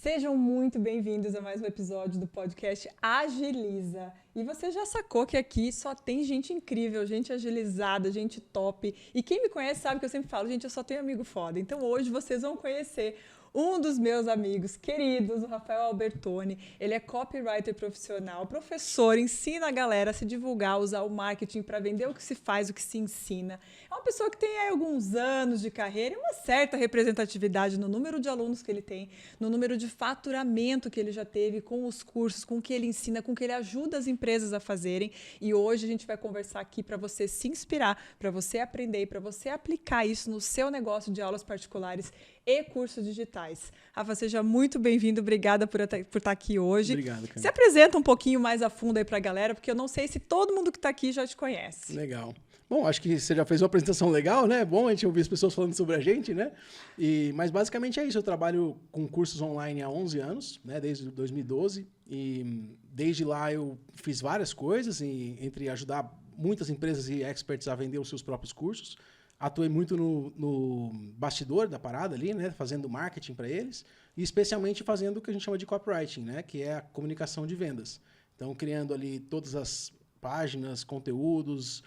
Sejam muito bem-vindos a mais um episódio do podcast Agiliza. E você já sacou que aqui só tem gente incrível, gente agilizada, gente top. E quem me conhece sabe que eu sempre falo, gente, eu só tenho amigo foda. Então hoje vocês vão conhecer um dos meus amigos queridos, o Rafael Albertoni. Ele é copywriter profissional, professor, ensina a galera a se divulgar, usar o marketing para vender o que se faz, o que se ensina. É uma pessoa que tem aí alguns anos de carreira e uma certa representatividade no número de alunos que ele tem, no número de faturamento que ele já teve com os cursos, com o que ele ensina, com o que ele ajuda as empresas a fazerem. E hoje a gente vai conversar aqui para você se inspirar, para você aprender, para você aplicar isso no seu negócio de aulas particulares e cursos digitais. Rafa, seja muito bem-vindo, obrigada por estar aqui hoje. Obrigado, Camila. Se apresenta um pouquinho mais a fundo aí para a galera, porque eu não sei se todo mundo que está aqui já te conhece. Legal. Bom, acho que você já fez uma apresentação legal, né? Bom a gente ouvir as pessoas falando sobre a gente, né? Mas basicamente é isso, eu trabalho com cursos online há 11 anos, né? Desde 2012, e desde lá eu fiz várias coisas, entre ajudar muitas empresas e experts a vender os seus próprios cursos. Atuei muito no bastidor da parada ali, né? Fazendo marketing para eles, e especialmente fazendo o que a gente chama de copywriting, né? Que é a comunicação de vendas. Então, criando ali todas as páginas, conteúdos,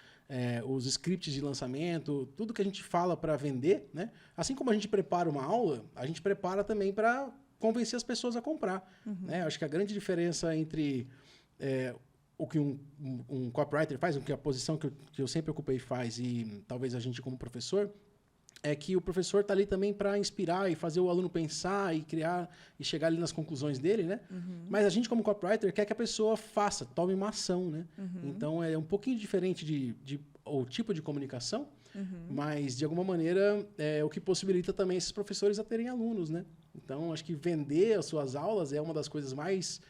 os scripts de lançamento, tudo que a gente fala para vender, né? Assim como a gente prepara uma aula, a gente prepara também para convencer as pessoas a comprar. Né? Acho que a grande diferença entre o que um copywriter faz, o que a posição que eu sempre ocupei faz, e talvez a gente como professor, é que o professor está ali também para inspirar e fazer o aluno pensar e criar e chegar ali nas conclusões dele, né? Mas a gente, como copywriter, quer que a pessoa faça, tome uma ação, né? Então, é um pouquinho diferente o tipo de comunicação, mas, de alguma maneira, é o que possibilita também esses professores a terem alunos, né? Então, acho que vender as suas aulas é uma das coisas mais...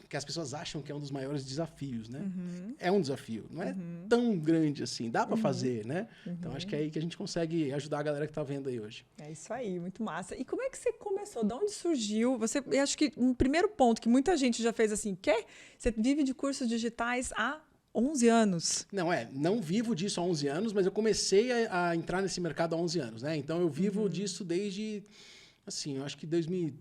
que as pessoas acham que é um dos maiores desafios, né? É um desafio, não é tão grande assim, dá para fazer, né? Então, acho que é aí que a gente consegue ajudar a galera que está vendo aí hoje. É isso aí, muito massa. E como é que você começou? De onde surgiu? Eu acho que um primeiro ponto que muita gente já fez assim, você vive de cursos digitais há 11 anos. Não vivo disso há 11 anos, mas eu comecei a entrar nesse mercado há 11 anos, né? Então, eu vivo disso desde, assim, eu acho que 2000...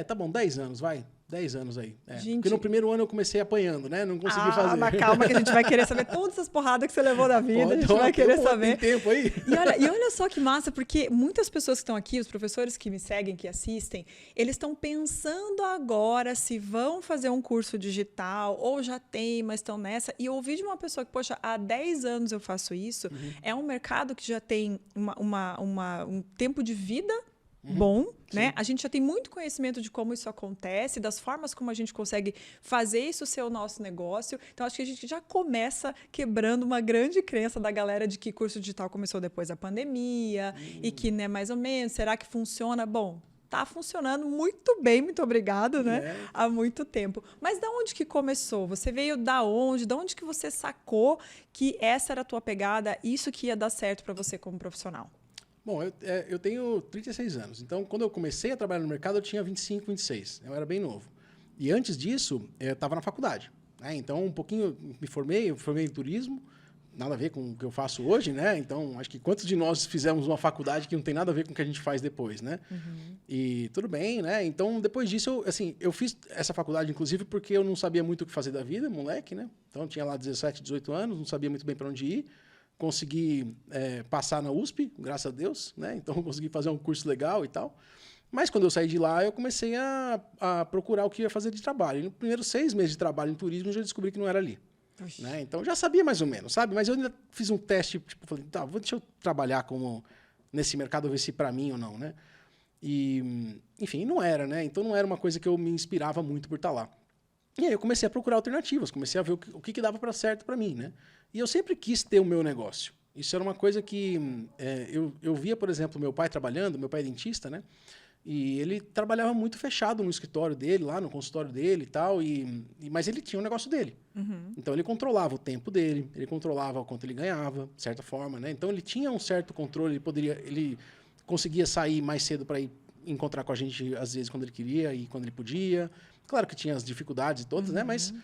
tá bom, 10 anos, vai. 10 anos aí. Gente... Porque no primeiro ano eu comecei apanhando, né? Não consegui fazer. Mas calma que a gente vai querer saber todas essas porradas que você levou da vida. A gente vai querer saber. Tem tempo aí. E olha só que massa, porque muitas pessoas que estão aqui, os professores que me seguem, que assistem, eles estão pensando agora se vão fazer um curso digital ou já tem, mas estão nessa. E eu ouvi de uma pessoa que, poxa, há 10 anos eu faço isso. É um mercado que já tem um tempo de vida bom, né? A gente já tem muito conhecimento de como isso acontece, das formas como a gente consegue fazer isso ser o nosso negócio. Então, acho que a gente já começa quebrando uma grande crença da galera de que curso digital começou depois da pandemia e que, né, mais ou menos, será que funciona? Bom, tá funcionando muito bem, muito obrigado, né? Há muito tempo. Mas da onde que começou? Você veio da onde? Da onde que você sacou que essa era a tua pegada, isso que ia dar certo para você como profissional? Bom, eu tenho 36 anos. Então, quando eu comecei a trabalhar no mercado, eu tinha 25, 26. Eu era bem novo. E antes disso, eu estava na faculdade. Né? Então, um pouquinho, eu formei em turismo, nada a ver com o que eu faço hoje, né? Então, acho que quantos de nós fizemos uma faculdade que não tem nada a ver com o que a gente faz depois, né? E tudo bem, né? Então, depois disso, eu fiz essa faculdade, inclusive, porque eu não sabia muito o que fazer da vida, moleque, né? Então, eu tinha lá 17, 18 anos, não sabia muito bem para onde ir. Consegui passar na USP, graças a Deus, né? Então, consegui fazer um curso legal e tal. Mas, quando eu saí de lá, eu comecei a procurar o que ia fazer de trabalho. E nos primeiros 6 meses de trabalho em turismo, eu já descobri que não era ali. Né? Então, eu já sabia mais ou menos, sabe? Mas eu ainda fiz um teste, tipo, falei, tá, deixa eu trabalhar nesse mercado, ver se para mim ou não, né? E, enfim, não era, né? Então, não era uma coisa que eu me inspirava muito por estar lá. E aí, eu comecei a procurar alternativas, comecei a ver o que dava para certo para mim, né? E eu sempre quis ter o meu negócio. Isso era uma coisa que eu via, por exemplo, meu pai trabalhando, meu pai é dentista, né? E ele trabalhava muito fechado no escritório dele, lá no consultório dele e tal, mas ele tinha o negócio dele. Então, ele controlava o tempo dele, ele controlava o quanto ele ganhava, de certa forma, né? Então, ele tinha um certo controle, ele conseguia sair mais cedo para ir encontrar com a gente, às vezes, quando ele queria e quando ele podia. Claro que tinha as dificuldades todas, né? Mas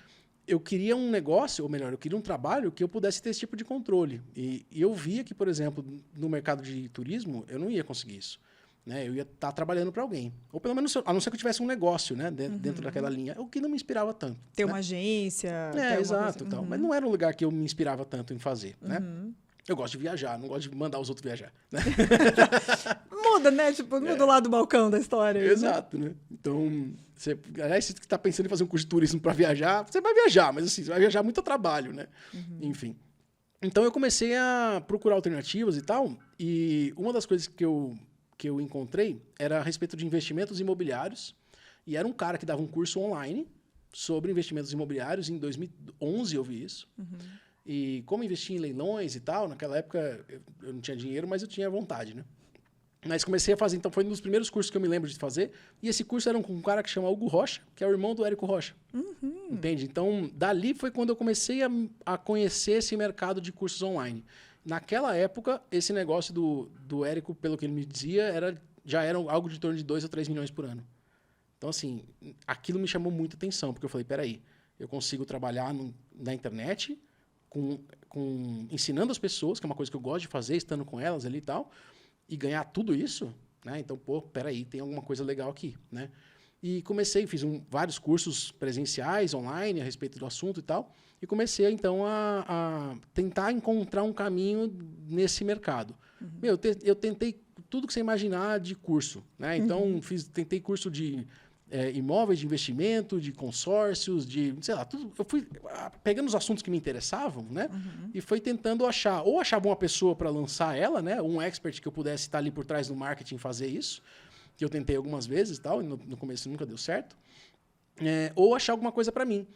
eu queria um negócio, ou melhor, eu queria um trabalho que eu pudesse ter esse tipo de controle. E eu via que, por exemplo, no mercado de turismo, eu não ia conseguir isso. né? Eu ia estar trabalhando para alguém. Ou pelo menos, a não ser que eu tivesse um negócio, né? Dentro daquela linha. O que não me inspirava tanto. Ter né? uma agência. Exato. Tal. Mas não era um lugar que eu me inspirava tanto em fazer, né? Eu gosto de viajar, não gosto de mandar os outros viajar. Né? Muda, né? Tipo, muda o lado do balcão da história. Exato, né? Então, aliás, se você está pensando em fazer um curso de turismo para viajar, você vai viajar, mas assim, você vai viajar muito a trabalho, né? Enfim. Então, eu comecei a procurar alternativas e tal, e uma das coisas que eu encontrei era a respeito de investimentos imobiliários, e era um cara que dava um curso online sobre investimentos imobiliários. Em 2011 eu vi isso. E como investir em leilões e tal, naquela época eu não tinha dinheiro, mas eu tinha vontade, né? Mas comecei a fazer, então foi um dos primeiros cursos que eu me lembro de fazer. E esse curso era com um cara que chama Hugo Rocha, que é o irmão do Érico Rocha. Entende? Então, dali foi quando eu comecei a conhecer esse mercado de cursos online. Naquela época, esse negócio do Érico, pelo que ele me dizia, já era algo de torno de 2 a 3 milhões por ano. Então, assim, aquilo me chamou muita atenção, porque eu falei, peraí, eu consigo trabalhar na internet, ensinando as pessoas, que é uma coisa que eu gosto de fazer, estando com elas ali e tal, e ganhar tudo isso, né? Então, pô, peraí, tem alguma coisa legal aqui, né? E fiz vários cursos presenciais, online, a respeito do assunto e tal, e comecei, então, a tentar encontrar um caminho nesse mercado. Eu tentei tudo que você imaginar de curso, né? Então, tentei curso de imóveis de investimento, de consórcios, sei lá, tudo. Eu fui pegando os assuntos que me interessavam, né? E fui tentando achava uma pessoa para lançar ela, né? Um expert que eu pudesse estar ali por trás do marketing e fazer isso, que eu tentei algumas vezes e tal, e no começo nunca deu certo. Ou achar alguma coisa para mim.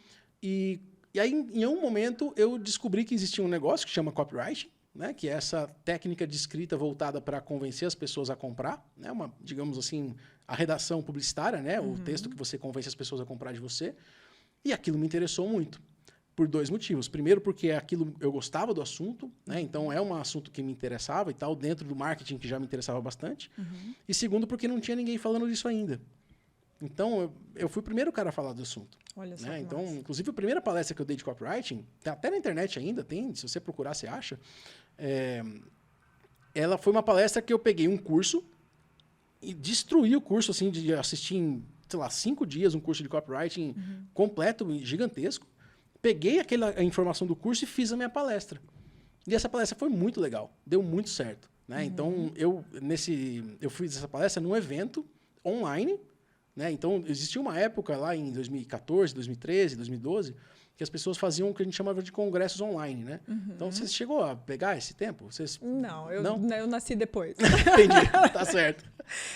E aí, em um momento, eu descobri que existia um negócio que chama copywriting, né? Que é essa técnica de escrita voltada para convencer as pessoas a comprar, né? Digamos assim, a redação publicitária, né? O texto que você convence as pessoas a comprar de você. E aquilo me interessou muito, por 2 motivos. Primeiro, porque eu gostava do assunto, né? Então é um assunto que me interessava e tal, dentro do marketing que já me interessava bastante. E segundo, porque não tinha ninguém falando disso ainda. Então, eu fui o primeiro cara a falar do assunto. Olha só, né? Então, inclusive, a primeira palestra que eu dei de copywriting, até na internet ainda tem, se você procurar, você acha. Ela foi uma palestra que eu peguei um curso e destruí o curso, assim, de assistir em, sei lá, 5 dias um curso de copywriting completo, gigantesco. Peguei a informação do curso e fiz a minha palestra. E essa palestra foi muito legal, deu muito certo. Né? Então, eu fiz essa palestra num evento online. Né? Então, existia uma época lá em 2014, 2013, 2012, que as pessoas faziam o que a gente chamava de congressos online, né? Então, você chegou a pegar esse tempo? Não, eu nasci depois. Entendi, tá certo.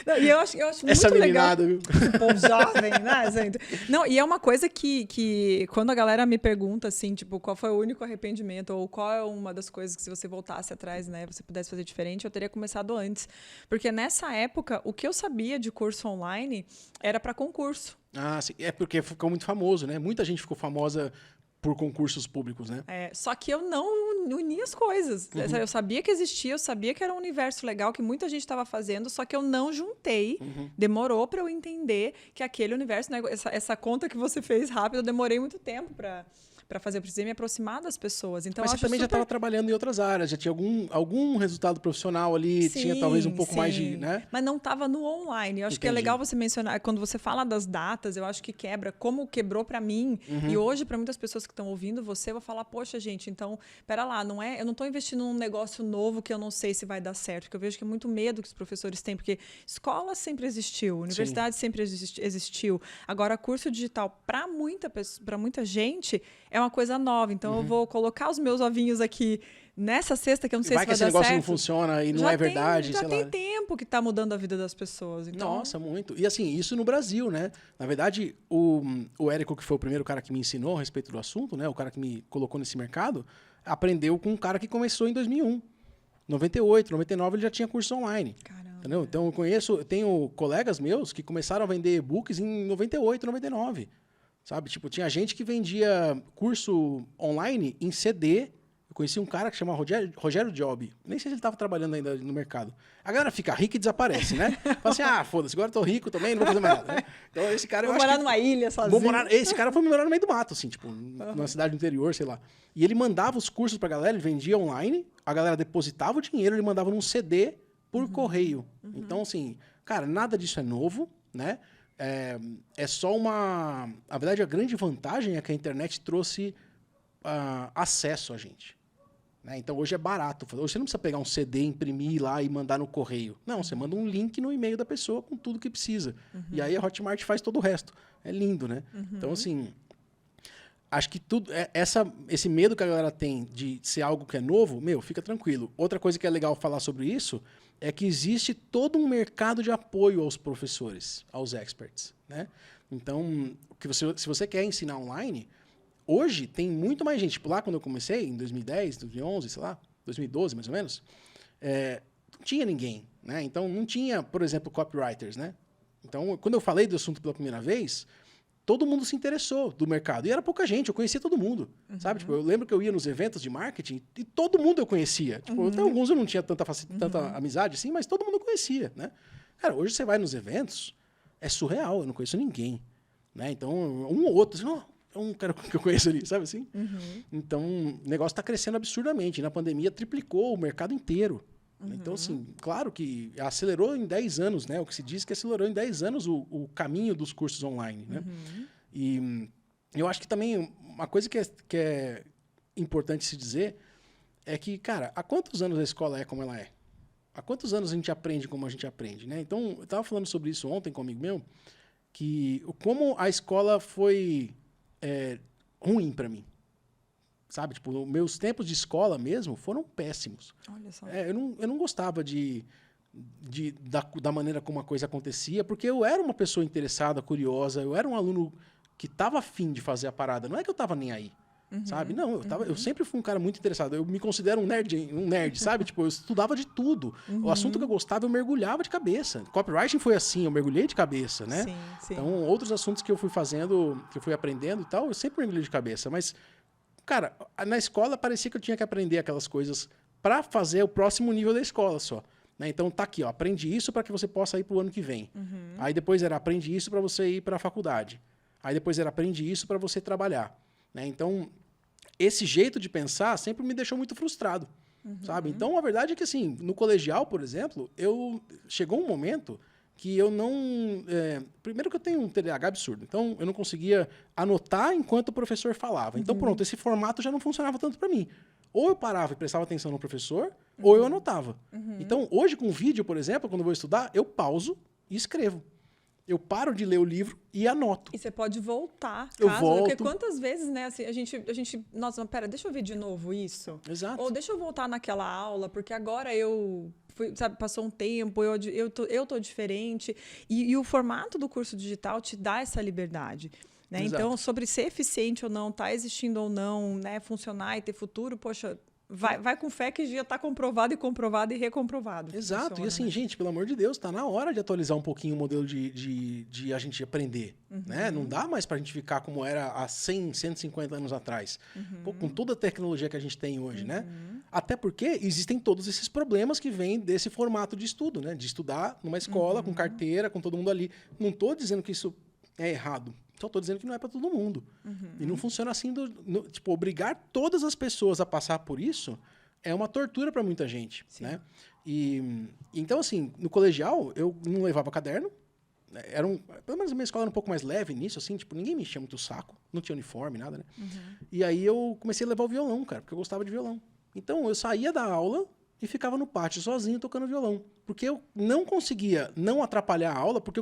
Não, e eu acho muito essa legal. Viu? O povo jovem, né, gente? Não, e é uma coisa que quando a galera me pergunta, assim, tipo, qual foi o único arrependimento ou qual é uma das coisas que se você voltasse atrás, né, você pudesse fazer diferente, eu teria começado antes. Porque nessa época, o que eu sabia de curso online era para concurso. Ah, sim. É porque ficou muito famoso, né? Muita gente ficou famosa por concursos públicos, né? Só que eu não unia as coisas. Eu sabia que existia, eu sabia que era um universo legal, que muita gente estava fazendo, só que eu não juntei. Demorou para eu entender que aquele universo, né, essa conta que você fez rápido, eu demorei muito tempo para fazer. Eu precisei me aproximar das pessoas. Então, mas você também já estava trabalhando em outras áreas, já tinha algum resultado profissional ali, sim, tinha talvez um pouco mais de... Né? Mas não estava no online. Eu acho que é legal você mencionar, quando você fala das datas, eu acho que como quebrou para mim, e hoje para muitas pessoas que estão ouvindo você, eu vou falar, poxa, gente, então, pera lá, eu não estou investindo num negócio novo que eu não sei se vai dar certo, porque eu vejo que é muito medo que os professores têm, porque escola sempre existiu, universidade sempre existiu. Agora, curso digital, para muita gente, é uma coisa nova. Então, eu vou colocar os meus ovinhos aqui nessa cesta, que eu não sei se vai dar certo. Vai que esse negócio não funciona e não é verdade, já tem tempo que está mudando a vida das pessoas. Então... Nossa, muito. E assim, isso no Brasil, né? Na verdade, o Érico, que foi o primeiro cara que me ensinou a respeito do assunto, né? O cara que me colocou nesse mercado, aprendeu com um cara que começou em 2001. 98, 99, ele já tinha curso online. Caramba. Entendeu? Então, eu tenho colegas meus que começaram a vender e-books em 98, 99. Sabe? Tipo, tinha gente que vendia curso online em CD. Eu conheci um cara que chama Rogério Job. Nem sei se ele estava trabalhando ainda no mercado. A galera fica rica e desaparece, né? Fala assim, foda-se, agora eu tô rico também, não vou fazer mais nada. Né? Então, esse cara... Vou morar numa ilha sozinho. Esse cara foi morar no meio do mato, assim, tipo, numa cidade do interior, sei lá. E ele mandava os cursos pra galera, ele vendia online, a galera depositava o dinheiro, ele mandava num CD por correio. Então, assim... Cara, nada disso é novo, né? É só uma... Na verdade, a grande vantagem é que a internet trouxe acesso a gente. Né? Então, hoje é barato. Hoje você não precisa pegar um CD, imprimir lá e mandar no correio. Não, você manda um link no e-mail da pessoa com tudo que precisa. E aí a Hotmart faz todo o resto. É lindo, né? Então, assim... Acho que tudo... Esse medo que a galera tem de ser algo que é novo, fica tranquilo. Outra coisa que é legal falar sobre isso é que existe todo um mercado de apoio aos professores, aos experts, né? Então, se você quer ensinar online, hoje tem muito mais gente. Tipo, lá quando eu comecei, em 2010, 2011, sei lá, 2012 mais ou menos, não tinha ninguém, né? Então, não tinha, por exemplo, copywriters, né? Então, quando eu falei do assunto pela primeira vez... Todo mundo se interessou do mercado. E era pouca gente, eu conhecia todo mundo. Sabe? Tipo, eu lembro que eu ia nos eventos de marketing e todo mundo eu conhecia. Tipo, até alguns eu não tinha tanta amizade assim, mas todo mundo conhecia, né? Cara, hoje você vai nos eventos, é surreal, eu não conheço ninguém. Né? Então, um ou outro, assim, é um cara que eu conheço ali, sabe assim? Então, o negócio está crescendo absurdamente. Na pandemia, triplicou o mercado inteiro. Então, assim, claro que acelerou em 10 anos, né? O que se diz que acelerou em 10 anos o caminho dos cursos online, né? E eu acho que também uma coisa que é importante se dizer é que, cara, há quantos anos a escola é como ela é? Há quantos anos a gente aprende como a gente aprende, né? Então, eu estava falando sobre isso ontem com um amigo meu, que como a escola foi ruim para mim. Sabe, tipo, meus tempos de escola mesmo foram péssimos. Olha só. Eu não gostava da maneira como a coisa acontecia, porque eu era uma pessoa interessada, curiosa, eu era um aluno que estava afim de fazer a parada. Não é que eu estava nem aí, sabe? Não, eu sempre fui um cara muito interessado. Eu me considero um nerd, sabe? Tipo, eu estudava de tudo. O assunto que eu gostava, eu mergulhava de cabeça. Copywriting foi assim, eu mergulhei de cabeça, né? Sim. Então, outros assuntos que eu fui fazendo, que eu fui aprendendo e tal, eu sempre mergulhei de cabeça, mas... Cara, na escola parecia que eu tinha que aprender aquelas coisas para fazer o próximo nível da escola só. Né? Então tá aqui, ó, aprende isso para que você possa ir para o ano que vem. Aí depois era aprende isso para você ir para a faculdade. Aí depois era aprende isso para você trabalhar. Né? Então, esse jeito de pensar sempre me deixou muito frustrado. Sabe? Então, a verdade é que assim, no colegial, por exemplo, chegou um momento que eu não... primeiro que eu tenho um TDAH absurdo, então eu não conseguia anotar enquanto o professor falava. Então, pronto, esse formato já não funcionava tanto para mim. Ou eu parava e prestava atenção no professor, ou eu anotava. Então, hoje com vídeo, por exemplo, quando eu vou estudar, eu pauso e escrevo. Eu paro de ler o livro e anoto. E você pode voltar. Eu volto. Porque quantas vezes, né, assim, a gente... Nossa, pera, deixa eu ver de novo isso. Exato. Ou deixa eu voltar naquela aula, porque agora eu... Sabe, passou um tempo, eu tô diferente. E o formato do curso digital te dá essa liberdade. Né? Então, sobre ser eficiente ou não, tá existindo ou não, né, funcionar e ter futuro, poxa, vai com fé que já está comprovado e recomprovado. Exato. Funciona, E assim, né? gente, pelo amor de Deus, está na hora de atualizar um pouquinho o modelo de a gente aprender. Né? Não dá mais para a gente ficar como era há 100, 150 anos atrás. Pô, com toda a tecnologia que a gente tem hoje, né? Até porque existem todos esses problemas que vêm desse formato de estudo, né? De estudar numa escola, com carteira, com todo mundo ali. Não estou dizendo que isso é errado. Só estou dizendo que não é para todo mundo. E não funciona assim. Tipo, obrigar todas as pessoas a passar por isso é uma tortura para muita gente. Né? Então, assim, no colegial, eu não levava caderno. Pelo menos a minha escola era um pouco mais leve nisso, assim. Tipo, ninguém me enchia muito o saco. Não tinha uniforme, nada, né? E aí eu comecei a levar o violão, cara, porque eu gostava de violão. Então, eu saía da aula e ficava no pátio sozinho tocando violão. Porque eu não conseguia não atrapalhar a aula, porque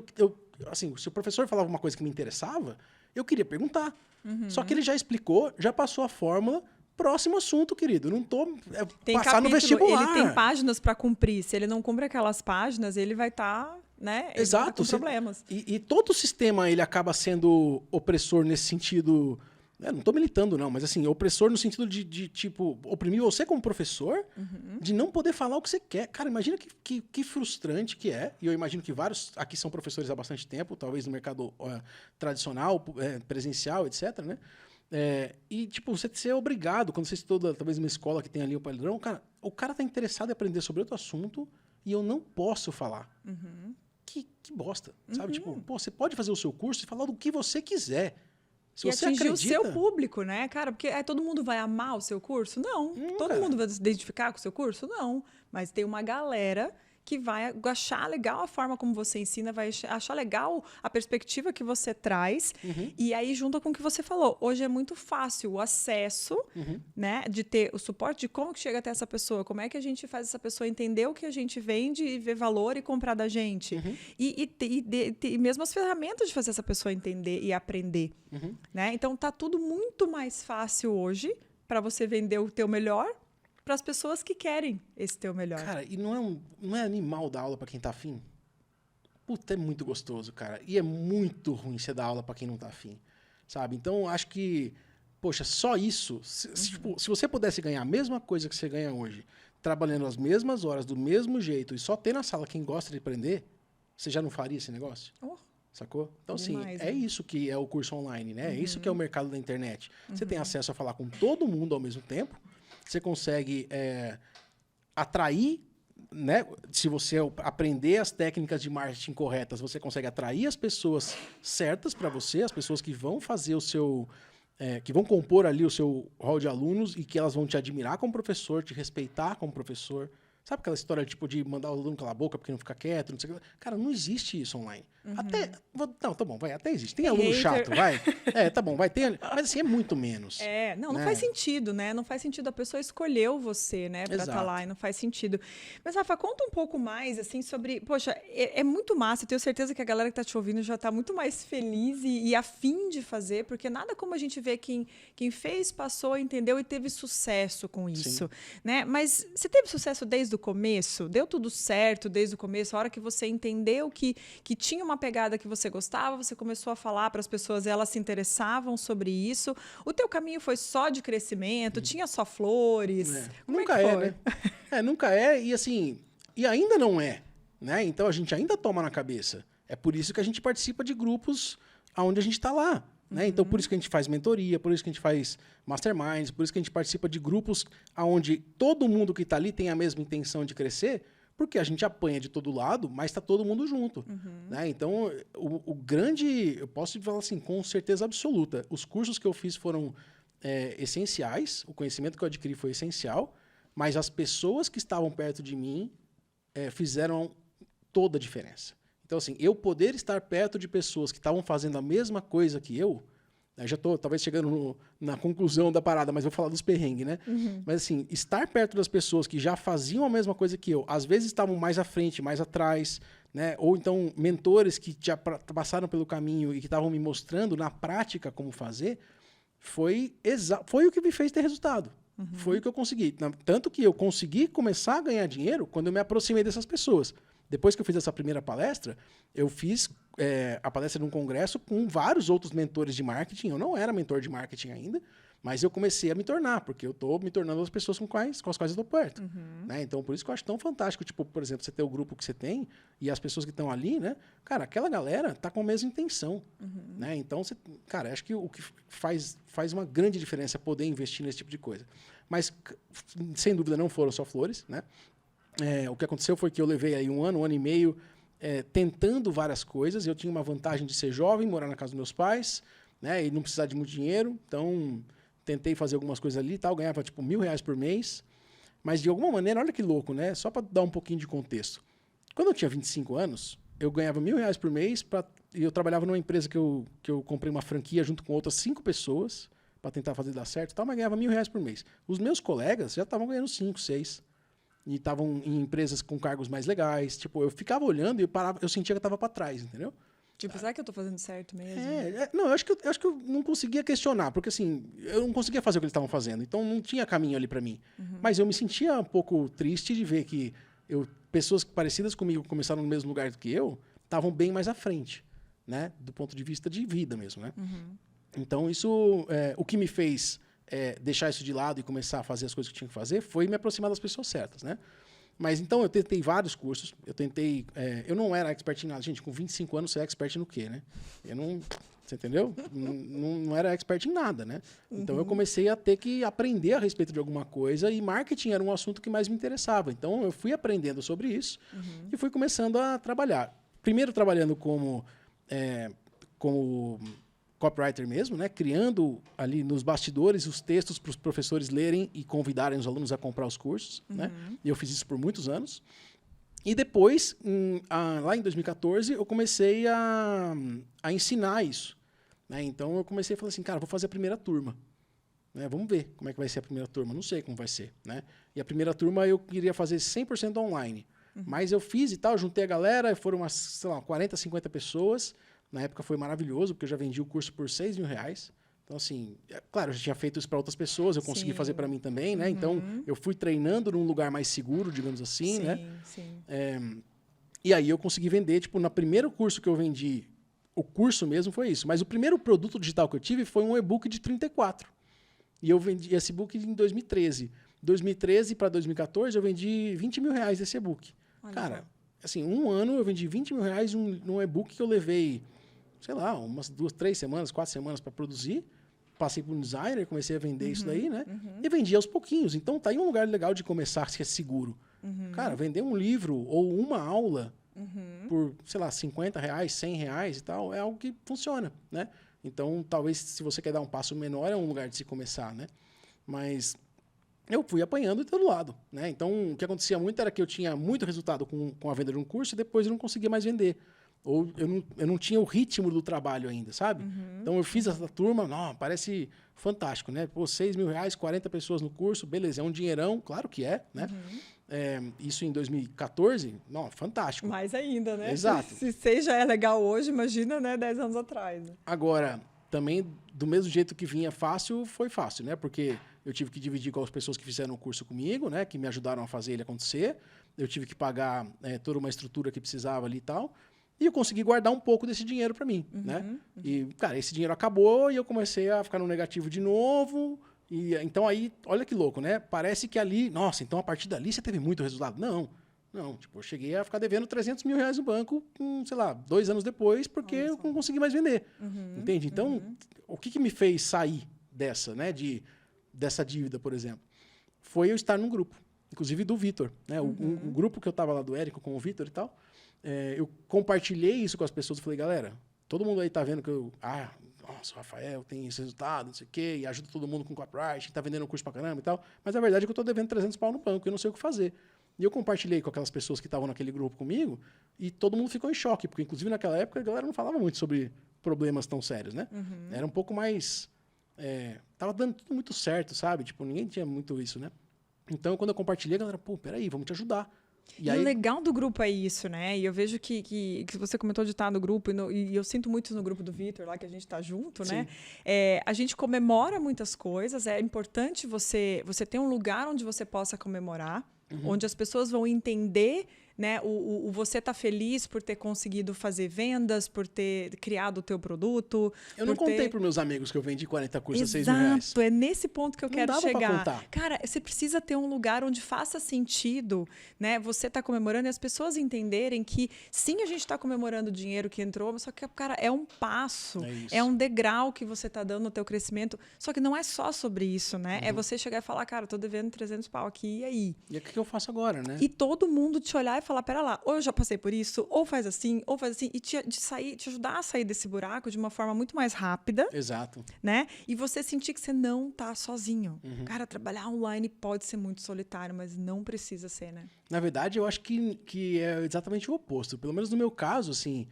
assim, se o professor falava uma coisa que me interessava, eu queria perguntar. Só que ele já explicou, já passou a fórmula, próximo assunto, querido. Eu não tô passar no vestibular. Ele tem páginas para cumprir. Se ele não cumpre aquelas páginas, ele vai estar, né? Exato. Com problemas. E todo o sistema ele acaba sendo opressor nesse sentido. Não estou militando, não, mas assim, opressor no sentido de tipo, oprimir você como professor, de não poder falar o que você quer. Cara, imagina que frustrante que é, e eu imagino que vários aqui são professores há bastante tempo, talvez no mercado tradicional, presencial, etc, né? E, tipo, você ser obrigado, quando você estuda, talvez, numa escola que tem ali o padrão, cara, o cara tá interessado em aprender sobre outro assunto e eu não posso falar. Que bosta, sabe? Tipo, pô, você pode fazer o seu curso e falar do que você quiser. Se e você atingir acredita... o seu público, né, cara? Porque todo mundo vai amar o seu curso? Não. Todo mundo vai se identificar com o seu curso? Não. Mas tem uma galera que vai achar legal a forma como você ensina, vai achar legal a perspectiva que você traz. E aí, junto com o que você falou, hoje é muito fácil o acesso, né, de ter o suporte de como que chega até essa pessoa, como é que a gente faz essa pessoa entender o que a gente vende e ver valor e comprar da gente. E mesmo as ferramentas de fazer essa pessoa entender e aprender. Né? Então, tá tudo muito mais fácil hoje para você vender o teu melhor para as pessoas que querem esse teu melhor. Cara, e não é animal dar aula para quem tá afim? Puta, é muito gostoso, cara. E é muito ruim você dar aula para quem não tá afim, sabe? Então, acho que, poxa, só isso... Tipo, se você pudesse ganhar a mesma coisa que você ganha hoje, trabalhando as mesmas horas, do mesmo jeito, e só ter na sala quem gosta de aprender, você já não faria esse negócio? Sacou? Então, assim, é isso que é o curso online, né? É isso que é o mercado da internet. Você tem acesso a falar com todo mundo ao mesmo tempo, você consegue atrair, né? Se você aprender as técnicas de marketing corretas, você consegue atrair as pessoas certas para você, as pessoas que vão fazer o seu... que vão compor ali o seu hall de alunos e que elas vão te admirar como professor, te respeitar como professor. Sabe aquela história tipo de mandar o aluno calar a boca porque não fica quieto? Não sei o que. Cara, não existe isso online. Até. Não, tá bom, vai. Até existe. Tem aluno chato, vai. Tá bom, vai. Mas assim, é muito menos. Não faz sentido, né? Não faz sentido. A pessoa escolheu você, né, pra estar lá e não faz sentido. Mas, Rafa, conta um pouco mais, assim, sobre. Poxa, é muito massa. Eu tenho certeza que a galera que tá te ouvindo já tá muito mais feliz e afim de fazer, porque nada como a gente vê quem fez, passou, entendeu e teve sucesso com isso, né? Mas você teve sucesso desde o começo? Deu tudo certo desde o começo? A hora que você entendeu que tinha uma pegada que você gostava, você começou a falar para as pessoas, elas se interessavam sobre isso. O teu caminho foi só de crescimento? Tinha só flores? Nunca é, né? Nunca é e assim, e ainda não é, né? Então a gente ainda toma na cabeça. É por isso que a gente participa de grupos onde a gente está lá. Né? Então, por isso que a gente faz mentoria, por isso que a gente faz masterminds, por isso que a gente participa de grupos onde todo mundo que está ali tem a mesma intenção de crescer, porque a gente apanha de todo lado, mas está todo mundo junto. Né? Então, o grande... Eu posso te falar assim, com certeza absoluta, os cursos que eu fiz foram essenciais, o conhecimento que eu adquiri foi essencial, mas as pessoas que estavam perto de mim fizeram toda a diferença. Então, assim, eu poder estar perto de pessoas que estavam fazendo a mesma coisa que eu já estou talvez chegando na conclusão da parada, mas vou falar dos perrengues, né? Mas, assim, estar perto das pessoas que já faziam a mesma coisa que eu, às vezes estavam mais à frente, mais atrás, né? Ou então mentores que já passaram pelo caminho e que estavam me mostrando na prática como fazer, foi o que me fez ter resultado. Foi o que eu consegui. Tanto que eu consegui começar a ganhar dinheiro quando eu me aproximei dessas pessoas. Depois que eu fiz essa primeira palestra, eu fiz a palestra num congresso com vários outros mentores de marketing. Eu não era mentor de marketing ainda, mas eu comecei a me tornar, porque eu estou me tornando as pessoas com as quais eu estou perto. Né? Então, por isso que eu acho tão fantástico, tipo, por exemplo, você ter o grupo que você tem e as pessoas que estão ali, né? Cara, aquela galera tá com a mesma intenção. Né? Então, cara, acho que o que faz uma grande diferença é poder investir nesse tipo de coisa. Mas, sem dúvida, não foram só flores, né? O que aconteceu foi que eu levei aí um ano e meio tentando várias coisas. Eu tinha uma vantagem de ser jovem, morar na casa dos meus pais, né, e não precisar de muito dinheiro. Então, tentei fazer algumas coisas ali e tal. Ganhava tipo R$1.000 por mês. Mas, de alguma maneira, olha que louco, né? Só para dar um pouquinho de contexto. Quando eu tinha 25 anos, eu ganhava R$1.000 por mês e eu trabalhava numa empresa que eu comprei uma franquia junto com outras 5 pessoas para tentar fazer dar certo e tal, mas ganhava R$1.000 por mês. Os meus colegas já estavam ganhando 5, 6. E estavam em empresas com cargos mais legais. Tipo, eu ficava olhando e eu sentia que eu estava para trás, entendeu? Tipo, será que eu estou fazendo certo mesmo? Não, eu acho que eu não conseguia questionar, porque assim, eu não conseguia fazer o que eles estavam fazendo, então não tinha caminho ali para mim. Mas eu me sentia um pouco triste de ver que pessoas parecidas comigo que começaram no mesmo lugar do que eu, estavam bem mais à frente, né? Do ponto de vista de vida mesmo, né? Então, isso, o que me fez deixar isso de lado e começar a fazer as coisas que eu tinha que fazer foi me aproximar das pessoas certas, né? Mas, então, eu tentei vários cursos. Eu não era expert em nada. Gente, com 25 anos, você é expert no quê, né? Você entendeu? não era expert em nada, né? Então, eu comecei a ter que aprender a respeito de alguma coisa e marketing era um assunto que mais me interessava. Então, eu fui aprendendo sobre isso e fui começando a trabalhar. Primeiro, trabalhando como copywriter mesmo, né? Criando ali nos bastidores os textos para os professores lerem e convidarem os alunos a comprar os cursos. Né? E eu fiz isso por muitos anos. E depois, lá em 2014, eu comecei a ensinar isso. Né? Então, eu comecei a falar assim, cara, vou fazer a primeira turma. Né? Vamos ver como é que vai ser a primeira turma. Não sei como vai ser. Né? E a primeira turma eu queria fazer 100% online. Mas eu fiz e tal, juntei a galera, foram umas, sei lá, 40, 50 pessoas. Na época foi maravilhoso, porque eu já vendi o curso por R$6.000. Então, assim, claro, eu já tinha feito isso para outras pessoas, eu consegui fazer para mim também, né? Então, eu fui treinando num lugar mais seguro, digamos assim, né? Sim. E aí eu consegui vender, tipo, no primeiro curso que eu vendi, o curso mesmo foi isso. Mas o primeiro produto digital que eu tive foi um e-book de 34. E eu vendi esse e-book em 2013. 2013 para 2014, eu vendi R$20.000 desse e-book. Olha, cara, assim, um ano eu vendi R$20.000 num e-book que eu levei, sei lá, umas 2, 3 semanas, 4 semanas para produzir. Passei por um designer, comecei a vender isso daí, né? E vendi aos pouquinhos. Então, tá aí um lugar legal de começar, que é seguro. Cara, vender um livro ou uma aula por, sei lá, R$50, R$100 e tal, é algo que funciona, né? Então, talvez, se você quer dar um passo menor, é um lugar de se começar, né? Mas eu fui apanhando de todo lado, né? Então, o que acontecia muito era que eu tinha muito resultado com a venda de um curso e depois eu não conseguia mais vender. Ou eu não tinha o ritmo do trabalho ainda, sabe? Então, eu fiz essa turma, parece fantástico, né? Pô, R$6.000, 40 pessoas no curso, beleza, é um dinheirão, claro que é, né? Isso em 2014, fantástico. Mais ainda, né? Exato. Se 6 já é legal hoje, imagina, né, 10 anos atrás. Né? Agora, também, do mesmo jeito que vinha fácil, foi fácil, né? Porque eu tive que dividir com as pessoas que fizeram o curso comigo, né? Que me ajudaram a fazer ele acontecer. Eu tive que pagar toda uma estrutura que precisava ali e tal. E eu consegui guardar um pouco desse dinheiro para mim, né? E, cara, esse dinheiro acabou e eu comecei a ficar no negativo de novo. E então aí, olha que louco, né? Parece que ali, nossa, então a partir dali você teve muito resultado. Não, tipo, eu cheguei a ficar devendo R$300.000 no banco, sei lá, 2 anos depois, porque eu não consegui mais vender. Entende? Então, o que me fez sair dessa, né? Dessa dívida, por exemplo, foi eu estar num grupo, inclusive do Vitor, né? O grupo que eu estava lá do Érico com o Vitor e tal. Eu compartilhei isso com as pessoas e falei, galera, todo mundo aí tá vendo que eu... nossa, o Rafael tem esse resultado, não sei o quê, e ajuda todo mundo com copyright, tá vendendo um curso pra caramba e tal. Mas a verdade é que eu tô devendo 300 pau no banco, eu não sei o que fazer. E eu compartilhei com aquelas pessoas que estavam naquele grupo comigo e todo mundo ficou em choque, porque inclusive naquela época a galera não falava muito sobre problemas tão sérios, né? Era um pouco mais... tava dando tudo muito certo, sabe? Tipo, ninguém tinha muito isso, né? Então, quando eu compartilhei, a galera, pô, peraí, vamos te ajudar. E aí... o legal do grupo é isso, né? E eu vejo que você comentou de estar no grupo, e eu sinto muito isso no grupo do Vitor, lá que a gente está junto, Sim. né? A gente comemora muitas coisas, é importante você ter um lugar onde você possa comemorar, onde as pessoas vão entender, né? Você tá feliz por ter conseguido fazer vendas, por ter criado o teu produto. Eu não contei para meus amigos que eu vendi 40 cursos a R$6.000. Exato, é nesse ponto que eu quero chegar. Pra contar. Cara, você precisa ter um lugar onde faça sentido, né? Você tá comemorando e as pessoas entenderem que sim, a gente está comemorando o dinheiro que entrou, só que, cara, é um passo, é um degrau que você tá dando no teu crescimento. Só que não é só sobre isso, né? É você chegar e falar, cara, eu tô devendo 300 pau aqui, e aí? E o que eu faço agora, né? E todo mundo te olhar e falar, pera lá, ou eu já passei por isso, ou faz assim, e te ajudar a sair desse buraco de uma forma muito mais rápida. Exato. Né? E você sentir que você não tá sozinho. Cara, trabalhar online pode ser muito solitário, mas não precisa ser, né? Na verdade, eu acho que é exatamente o oposto. Pelo menos no meu caso, assim,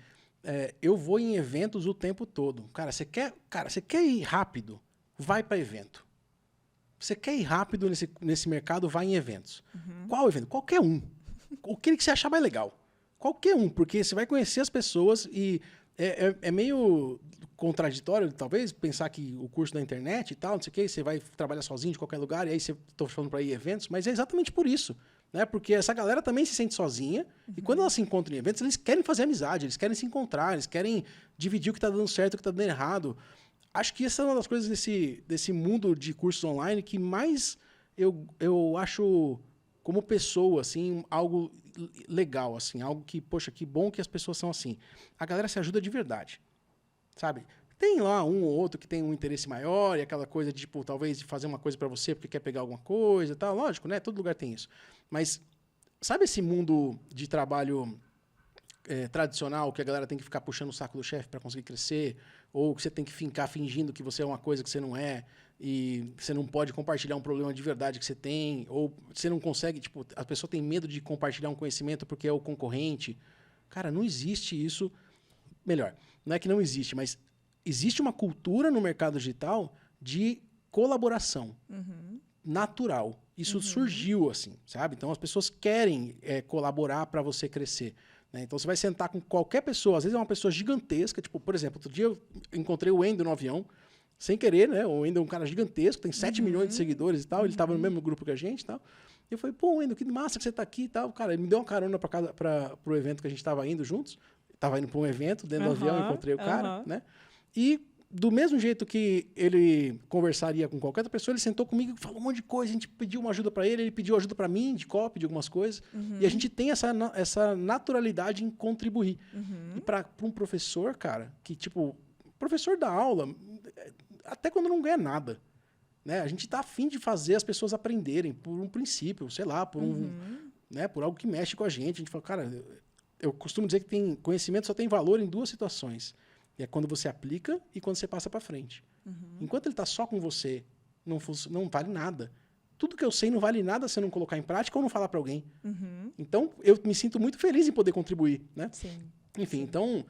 eu vou em eventos o tempo todo. Cara, você quer ir rápido? Vai para evento. Você quer ir rápido nesse mercado? Vai em eventos. Qual evento? Qualquer um. O que você achar mais legal. Qualquer um, porque você vai conhecer as pessoas e é meio contraditório, talvez, pensar que o curso da internet e tal, não sei o quê, você vai trabalhar sozinho de qualquer lugar e aí você está falando para ir em eventos, mas é exatamente por isso. Né? Porque essa galera também se sente sozinha e quando elas se encontram em eventos, eles querem fazer amizade, eles querem se encontrar, eles querem dividir o que está dando certo e o que está dando errado. Acho que essa é uma das coisas desse mundo de cursos online que mais eu acho como pessoa, assim, algo legal, assim, algo que, poxa, que bom que as pessoas são assim. A galera se ajuda de verdade, sabe? Tem lá um ou outro que tem um interesse maior e aquela coisa de, tipo, talvez de fazer uma coisa para você porque quer pegar alguma coisa e tal. Lógico, né? Todo lugar tem isso. Mas sabe esse mundo de trabalho tradicional, que a galera tem que ficar puxando o saco do chefe para conseguir crescer, ou que você tem que ficar fingindo que você é uma coisa que você não é, e você não pode compartilhar um problema de verdade que você tem, ou você não consegue, tipo, a pessoa tem medo de compartilhar um conhecimento porque é o concorrente. Cara, não existe isso. Melhor, não é que não existe, mas existe uma cultura no mercado digital de colaboração natural. Isso surgiu assim, sabe? Então as pessoas querem colaborar para você crescer. Né? Então você vai sentar com qualquer pessoa, às vezes é uma pessoa gigantesca, tipo, por exemplo, outro dia eu encontrei o Wendel no avião, sem querer, né? O Wendel é um cara gigantesco, tem 7 milhões de seguidores e tal, ele estava no mesmo grupo que a gente e tal. E eu falei, pô, Wendel, que massa que você tá aqui e tal. Cara, ele me deu uma carona pro evento que a gente estava indo juntos. Tava indo para um evento dentro do avião, encontrei o cara, né? E do mesmo jeito que ele conversaria com qualquer outra pessoa, ele sentou comigo e falou um monte de coisa, a gente pediu uma ajuda para ele, ele pediu ajuda para mim, de copy, de algumas coisas. E a gente tem essa naturalidade em contribuir. E para um professor, cara, que tipo, professor da aula, até quando não ganha nada, né? A gente tá afim de fazer as pessoas aprenderem por um princípio, sei lá, por né, por algo que mexe com a gente fala, cara, eu costumo dizer que conhecimento só tem valor em 2 situações. É quando você aplica e quando você passa para frente. Enquanto ele está só com você, não vale nada. Tudo que eu sei não vale nada se eu não colocar em prática ou não falar para alguém. Então, eu me sinto muito feliz em poder contribuir. Né? Sim. Enfim, então,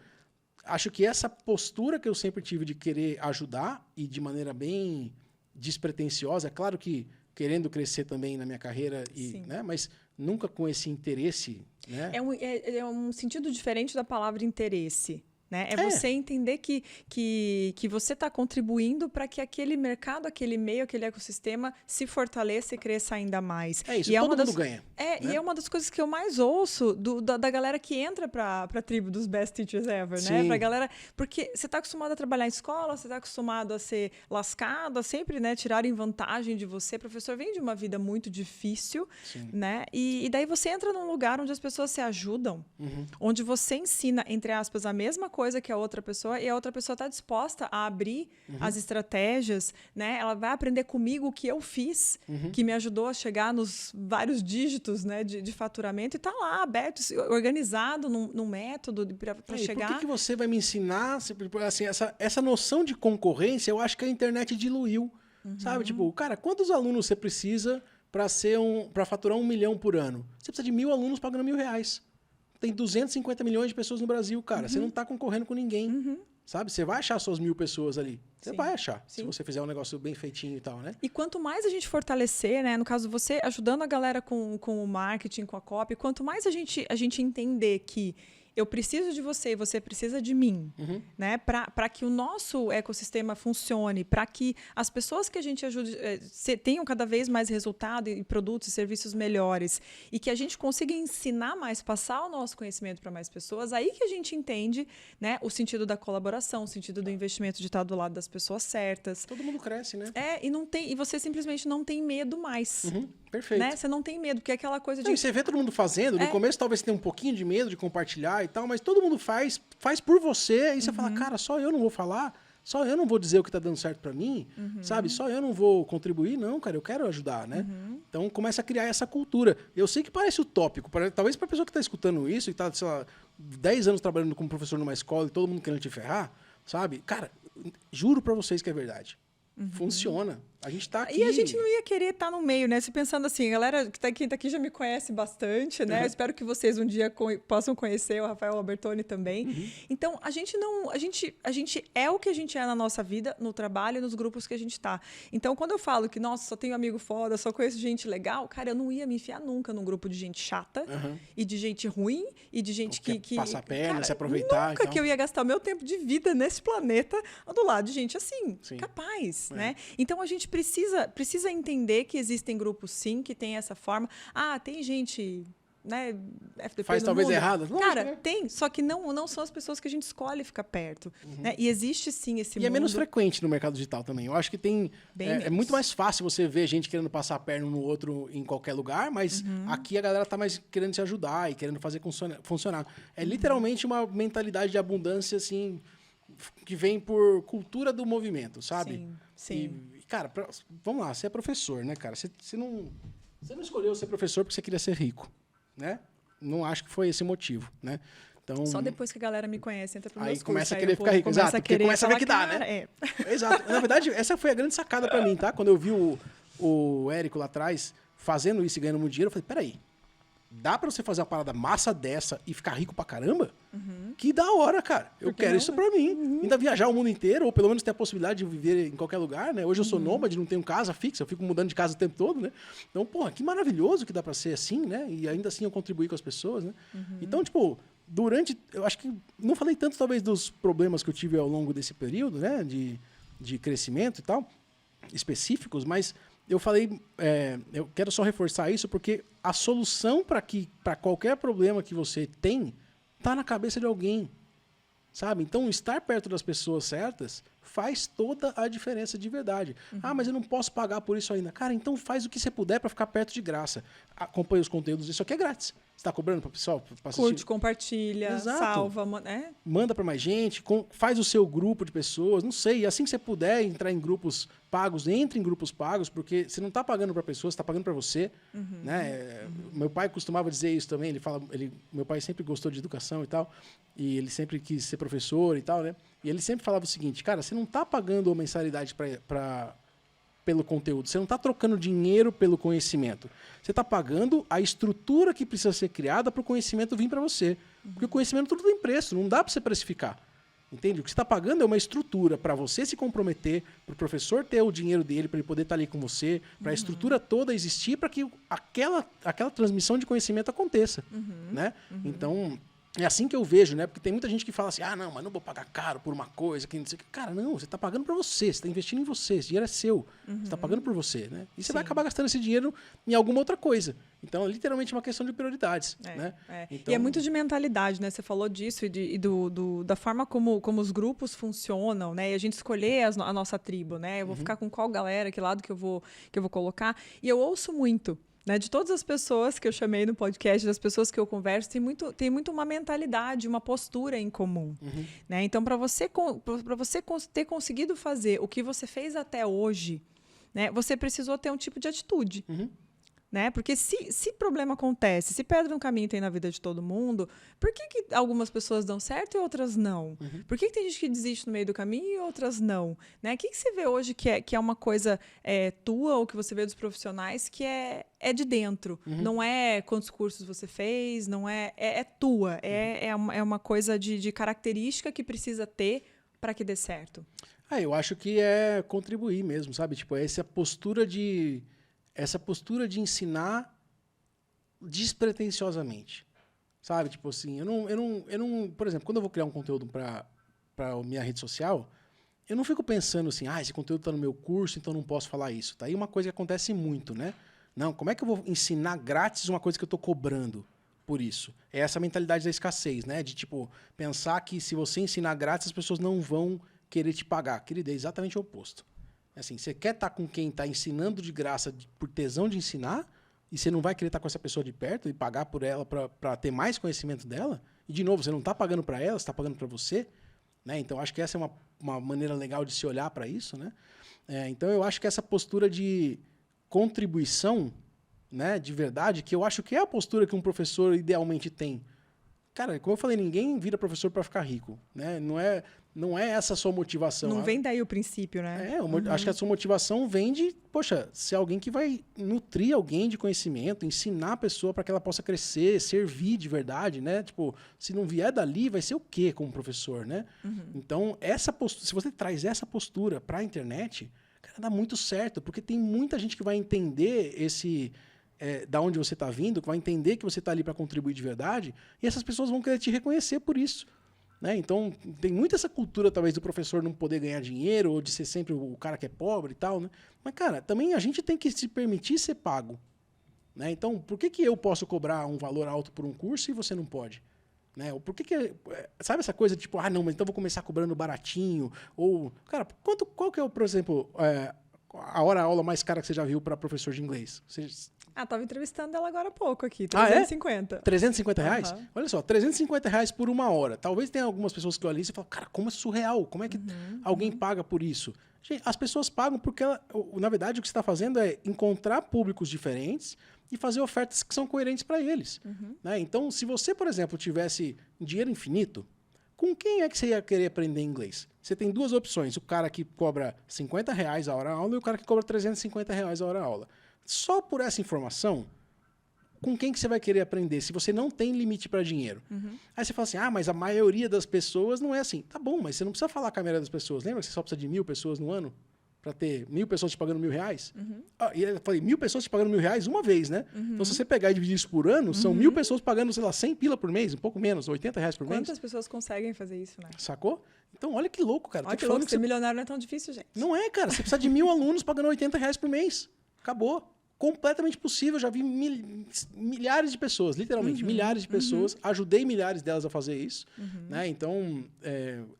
acho que essa postura que eu sempre tive de querer ajudar e de maneira bem despretensiosa, claro que querendo crescer também na minha carreira, né? Mas nunca com esse interesse. Né? É um sentido diferente da palavra interesse. Né? Você entender que você está contribuindo para que aquele mercado, aquele meio, aquele ecossistema se fortaleça e cresça ainda mais. É isso, todo mundo ganha. Né? E é uma das coisas que eu mais ouço da galera que entra para a tribo dos Best Teachers Ever. Né? Pra galera, porque você está acostumado a trabalhar em escola, você está acostumado a ser lascado, a sempre, né, tirarem vantagem de você. O professor vem de uma vida muito difícil, né? E daí você entra num lugar onde as pessoas se ajudam, onde você ensina, entre aspas, a mesma coisa que a outra pessoa, e a outra pessoa está disposta a abrir as estratégias, né? Ela vai aprender comigo o que eu fiz, que me ajudou a chegar nos vários dígitos, né, de faturamento, e está lá, aberto, organizado num método para chegar. Por que você vai me ensinar? Assim, essa noção de concorrência, eu acho que a internet diluiu. Sabe? Tipo, cara, quantos alunos você precisa para faturar 1 milhão por ano? Você precisa de 1.000 alunos pagando R$1.000. Tem 250 milhões de pessoas no Brasil, cara. Você não está concorrendo com ninguém. Sabe? Você vai achar suas 1.000 pessoas ali. Você vai achar, se você fizer um negócio bem feitinho e tal, né? E quanto mais a gente fortalecer, né? No caso, você ajudando a galera com o marketing, com a copy, quanto mais a gente entender que eu preciso de você e você precisa de mim, né? Para que o nosso ecossistema funcione, para que as pessoas que a gente ajude tenham cada vez mais resultado e produtos e serviços melhores, e que a gente consiga ensinar mais, passar o nosso conhecimento para mais pessoas, aí que a gente entende, né, o sentido da colaboração, o sentido do investimento de estar do lado das pessoas certas. Todo mundo cresce, né? E você simplesmente não tem medo mais. Perfeito. Né? Você não tem medo, porque é aquela coisa de... Não, e você vê todo mundo fazendo, no começo talvez você tenha um pouquinho de medo de compartilhar e tal, mas todo mundo faz por você, e você fala, cara, só eu não vou falar, só eu não vou dizer o que tá dando certo para mim, sabe? Só eu não vou contribuir, não, cara, eu quero ajudar, né? Então começa a criar essa cultura. Eu sei que parece utópico, talvez pra pessoa que tá escutando isso e tá, sei lá, 10 anos trabalhando como professor numa escola e todo mundo querendo te ferrar, sabe? Cara, juro pra vocês que é verdade. Funciona. A gente tá aqui. E a gente não ia querer estar no meio, né? Se pensando assim, a galera quem tá aqui já me conhece bastante, né? Eu espero que vocês um dia possam conhecer o Rafael Albertoni também. Então, a gente é o que a gente é na nossa vida, no trabalho e nos grupos que a gente tá. Então, quando eu falo que, nossa, só tenho amigo foda, só conheço gente legal, cara, eu não ia me enfiar nunca num grupo de gente chata e de gente ruim e de gente que passa a perna, cara, se aproveitar. Nunca que eu ia gastar meu tempo de vida nesse planeta do lado de gente assim, capaz, né? Então, a gente precisa entender que existem grupos, sim, que tem essa forma. Tem gente, né, FDP faz no talvez mundo. errado. Cara, né? Tem, só que não são as pessoas que a gente escolhe ficar perto. Né? E existe, sim, esse mundo. E é menos frequente no mercado digital também. Eu acho que tem... É muito mais fácil você ver gente querendo passar a perna um no outro em qualquer lugar, mas aqui a galera tá mais querendo se ajudar e querendo fazer funcionar. É literalmente uma mentalidade de abundância, assim, que vem por cultura do movimento, sabe? Sim. E, cara, vamos lá, você é professor, né, cara? Você não escolheu ser professor porque você queria ser rico, né? Não acho que foi esse o motivo, né? Então, Só depois que a galera me conhece, entra pro meus aí cursos. começa a aí querer o povo ficar rico. Exato, começa a porque querer começa a ver falar, que dá, cara, né? Exato. Na verdade, essa foi a grande sacada pra mim, tá? Quando eu vi o Érico lá atrás fazendo isso e ganhando muito dinheiro, eu falei, peraí, dá pra você fazer uma parada massa dessa e ficar rico pra caramba? Que da hora, cara. Eu quero não, isso né? pra mim. Ainda viajar o mundo inteiro, ou pelo menos ter a possibilidade de viver em qualquer lugar, né? Hoje eu sou nômade, não tenho casa fixa, eu fico mudando de casa o tempo todo, né? Então, porra, que maravilhoso que dá pra ser assim, né? E ainda assim eu contribuir com as pessoas, né? Então, tipo, eu acho que não falei tanto talvez dos problemas que eu tive ao longo desse período, né? De crescimento e tal, específicos, mas eu falei, eu quero só reforçar isso porque a solução para qualquer problema que você tem tá na cabeça de alguém, sabe? Então, estar perto das pessoas certas faz toda a diferença de verdade. Ah, mas eu não posso pagar por isso ainda. Cara, então faz o que você puder para ficar perto de graça. Acompanhe os conteúdos, isso aqui é grátis. Você está cobrando para o pessoal? Pra assistir? Curte, compartilha, Exato. salva, Manda para mais gente, faz o seu grupo de pessoas, não sei. Assim que você puder entrar em grupos pagos, entre em grupos pagos, porque você não está pagando para pessoas, você está pagando para você. Né? Meu pai costumava dizer isso também. Meu pai sempre gostou de educação e tal, e ele sempre quis ser professor e tal, né? E ele sempre falava o seguinte, cara, você não está pagando a mensalidade pelo conteúdo. Você não está trocando dinheiro pelo conhecimento. Você está pagando a estrutura que precisa ser criada para o conhecimento vir para você. Porque o conhecimento tudo tem preço, não dá para você precificar. Entende? O que você está pagando é uma estrutura para você se comprometer, para o professor ter o dinheiro dele, para ele poder estar ali com você, para a estrutura toda existir, para que aquela transmissão de conhecimento aconteça. Né? Então, é assim que eu vejo, né? Porque tem muita gente que fala assim, ah, não, mas não vou pagar caro por uma coisa, que não sei o que. Cara, não, você está pagando para você está investindo em você, esse dinheiro é seu, você está pagando por você, né? E você vai acabar gastando esse dinheiro em alguma outra coisa. Então, é literalmente uma questão de prioridades, né? Então, e é muito de mentalidade, né? Você falou disso e da forma como os grupos funcionam, né? E a gente escolher a nossa tribo, né? Eu vou ficar com qual galera, que lado que eu vou colocar. E eu ouço muito, né, de todas as pessoas que eu chamei no podcast, das pessoas que eu converso, tem muito uma mentalidade, uma postura em comum. Né? Então, para você ter conseguido fazer o que você fez até hoje, né, você precisou ter um tipo de atitude. Né? Porque se problema acontece, se pedra no caminho tem na vida de todo mundo, por que algumas pessoas dão certo e outras não? Por que tem gente que desiste no meio do caminho e outras não? Né? O que você vê hoje que é uma coisa tua ou que você vê dos profissionais que é de dentro? Não é quantos cursos você fez, não é tua. É uma coisa de característica que precisa ter para que dê certo. Eu acho que é contribuir mesmo, sabe? Tipo, essa postura de ensinar despretensiosamente, sabe? Tipo assim, eu não, por exemplo, quando eu vou criar um conteúdo para minha rede social, eu não fico pensando assim, esse conteúdo está no meu curso, então não posso falar isso. Tá aí uma coisa que acontece muito, né? Não, como é que eu vou ensinar grátis uma coisa que eu estou cobrando por isso? É essa mentalidade da escassez, né? De tipo, pensar que se você ensinar grátis, as pessoas não vão querer te pagar. Querida, é exatamente o oposto. Assim, você quer estar com quem está ensinando de graça por tesão de ensinar e você não vai querer estar com essa pessoa de perto e pagar por ela para ter mais conhecimento dela? E, de novo, você não está pagando para ela, você está pagando para você. Né? Então, acho que essa é uma maneira legal de se olhar para isso. Né? Então, eu acho que essa postura de contribuição, né, de verdade, que eu acho que é a postura que um professor idealmente tem. Cara, como eu falei, ninguém vira professor para ficar rico. Né? Não é essa a sua motivação. Não vem daí o princípio, né? Acho que a sua motivação vem de, poxa, ser alguém que vai nutrir alguém de conhecimento, ensinar a pessoa para que ela possa crescer, servir de verdade, né? Tipo, se não vier dali, vai ser o quê como professor, né? Então, se você traz essa postura para a internet, cara, dá muito certo, porque tem muita gente que vai entender da onde você está vindo, que vai entender que você está ali para contribuir de verdade, e essas pessoas vão querer te reconhecer por isso. Né? Então, tem muito essa cultura, talvez, do professor não poder ganhar dinheiro ou de ser sempre o cara que é pobre e tal. Né? Mas, cara, também a gente tem que se permitir ser pago. Né? Então, por que eu posso cobrar um valor alto por um curso e você não pode? Né? Ou por que sabe essa coisa de tipo, não, mas então vou começar cobrando baratinho? Ou, cara, qual que é, por exemplo, a hora-aula mais cara que você já viu para professor de inglês? Tava entrevistando ela agora há pouco aqui, Ah, é? 350. 350 reais? Uhum. Olha só, 350 reais por uma hora. Talvez tenha algumas pessoas que olham isso e falam, cara, como é surreal? Como é que alguém paga por isso? Gente, as pessoas pagam porque, na verdade, o que você está fazendo é encontrar públicos diferentes e fazer ofertas que são coerentes para eles. Né? Então, se você, por exemplo, tivesse dinheiro infinito, com quem é que você ia querer aprender inglês? Você tem duas opções. O cara que cobra 50 reais a hora aula e o cara que cobra 350 reais a hora aula. Só por essa informação, com quem que você vai querer aprender se você não tem limite para dinheiro? Aí você fala assim, mas a maioria das pessoas não é assim. Tá bom, mas você não precisa falar com a maioria das pessoas. Lembra que você só precisa de 1.000 pessoas no ano? Para ter 1.000 pessoas te pagando R$1.000? E eu falei, 1.000 pessoas te pagando R$1.000 uma vez, né? Então, se você pegar e dividir isso por ano, são 1.000 pessoas pagando, sei lá, 100 pila por mês, um pouco menos, 80 reais por mês. Quantas pessoas conseguem fazer isso, né? Sacou? Então, olha que louco, cara. Olha que louco, ser milionário não é tão difícil, gente. Não é, cara. Você precisa de 1.000 alunos pagando 80 reais por mês. Acabou. Completamente possível. Já vi milhares de pessoas, literalmente, milhares de pessoas. Ajudei milhares delas a fazer isso. Né? Então,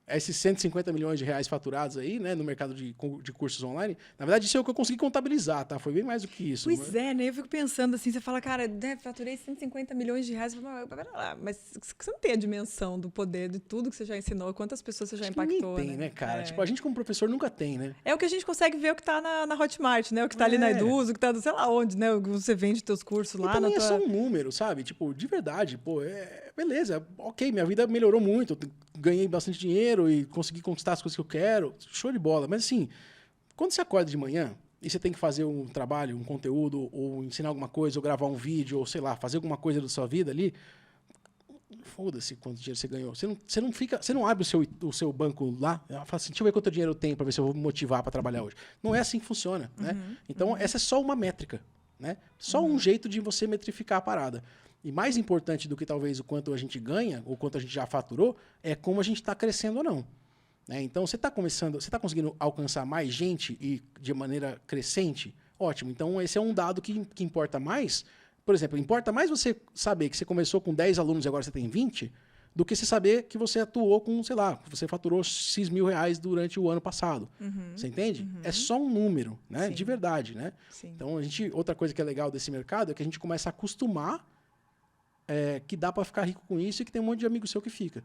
esses 150 milhões de reais faturados aí, né, no mercado de cursos online, na verdade, isso é o que eu consegui contabilizar, tá? Foi bem mais do que isso. Pois é, né? Eu fico pensando assim, você fala, cara, faturei 150 milhões de reais. Mas você não tem a dimensão do poder de tudo que você já ensinou, quantas pessoas você já impactou, ninguém tem, né, cara? Tipo, a gente como professor nunca tem, né? É o que a gente consegue ver o que tá na Hotmart, né? O que tá ali na Eduz, o que tá, sei lá onde, né? Você vende teus cursos lá. E também é só um número, sabe? Tipo, de verdade, pô, beleza, ok, minha vida melhorou muito, eu ganhei bastante dinheiro e consegui conquistar as coisas que eu quero, show de bola. Mas assim, quando você acorda de manhã e você tem que fazer um trabalho, um conteúdo, ou ensinar alguma coisa, ou gravar um vídeo, ou sei lá, fazer alguma coisa da sua vida ali, foda-se quanto dinheiro você ganhou. Você não abre o seu banco lá, fala assim, deixa eu ver quanto dinheiro eu tenho para ver se eu vou me motivar para trabalhar hoje. Não é assim que funciona, né? Então, essa é só uma métrica, né? Só um jeito de você metrificar a parada. E mais importante do que talvez o quanto a gente ganha, ou quanto a gente já faturou, é como a gente está crescendo ou não. Né? Então, você está conseguindo alcançar mais gente e de maneira crescente? Ótimo. Então, esse é um dado que importa mais. Por exemplo, importa mais você saber que você começou com 10 alunos e agora você tem 20, do que você saber que você atuou com, sei lá, você faturou X mil reais durante o ano passado. Você entende? É só um número, né? De verdade, né? Sim. Então, outra coisa que é legal desse mercado é que a gente começa a acostumar que dá para ficar rico com isso e que tem um monte de amigo seu que fica.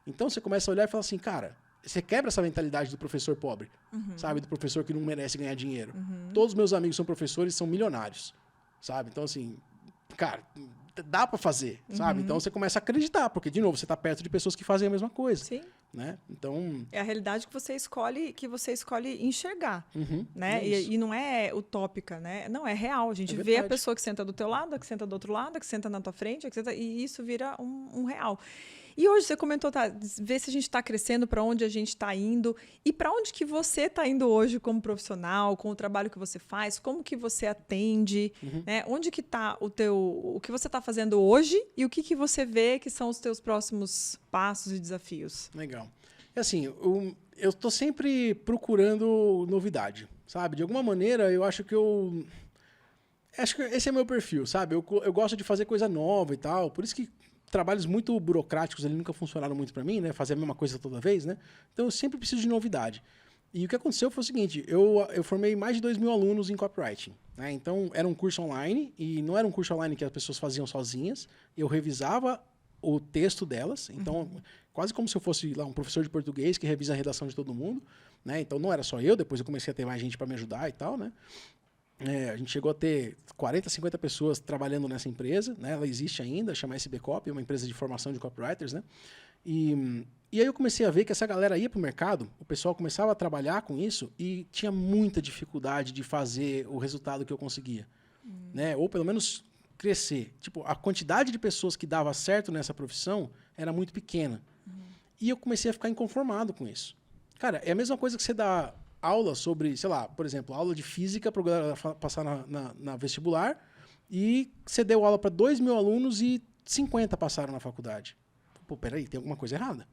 Então, você começa a olhar e fala assim, cara, você quebra essa mentalidade do professor pobre, sabe? Do professor que não merece ganhar dinheiro. Todos os meus amigos são professores, são milionários, sabe? Então, assim, cara, dá para fazer, sabe? Então, você começa a acreditar, porque, de novo, você está perto de pessoas que fazem a mesma coisa. Sim. Né? Então... É a realidade que você escolhe enxergar, né? É e não é utópica, né? Não, é real. A gente vê a pessoa que senta do teu lado, a que senta do outro lado, a que senta na tua frente, e isso vira um real. E hoje você comentou, vê se a gente está crescendo, para onde a gente está indo e para onde que você está indo hoje como profissional, com o trabalho que você faz, como que você atende, né? Onde que está o que você está fazendo hoje e o que você vê que são os teus próximos passos e desafios? Legal. É assim, eu estou sempre procurando novidade, sabe? De alguma maneira, eu acho que esse é meu perfil, sabe? Eu gosto de fazer coisa nova e tal, por isso que trabalhos muito burocráticos ali nunca funcionaram muito para mim, né? Fazer a mesma coisa toda vez, né? Então eu sempre preciso de novidade. E o que aconteceu foi o seguinte, eu formei mais de 2.000 alunos em copywriting, né? Então era um curso online, e não era um curso online que as pessoas faziam sozinhas, eu revisava o texto delas, então quase como se eu fosse lá um professor de português que revisa a redação de todo mundo, né? Então não era só eu, depois eu comecei a ter mais gente para me ajudar e tal, né? A gente chegou a ter 40, 50 pessoas trabalhando nessa empresa, né? Ela existe ainda, chama SB Copy, é uma empresa de formação de copywriters, né? E aí eu comecei a ver que essa galera ia para o mercado, o pessoal começava a trabalhar com isso e tinha muita dificuldade de fazer o resultado que eu conseguia, né? Ou pelo menos crescer. Tipo, a quantidade de pessoas que dava certo nessa profissão era muito pequena. E eu comecei a ficar inconformado com isso. Cara, é a mesma coisa que você dá aula sobre, sei lá, por exemplo, aula de física para galera passar na vestibular, e você deu aula para 2.000 alunos e 50 passaram na faculdade. Pô, peraí, tem alguma coisa errada.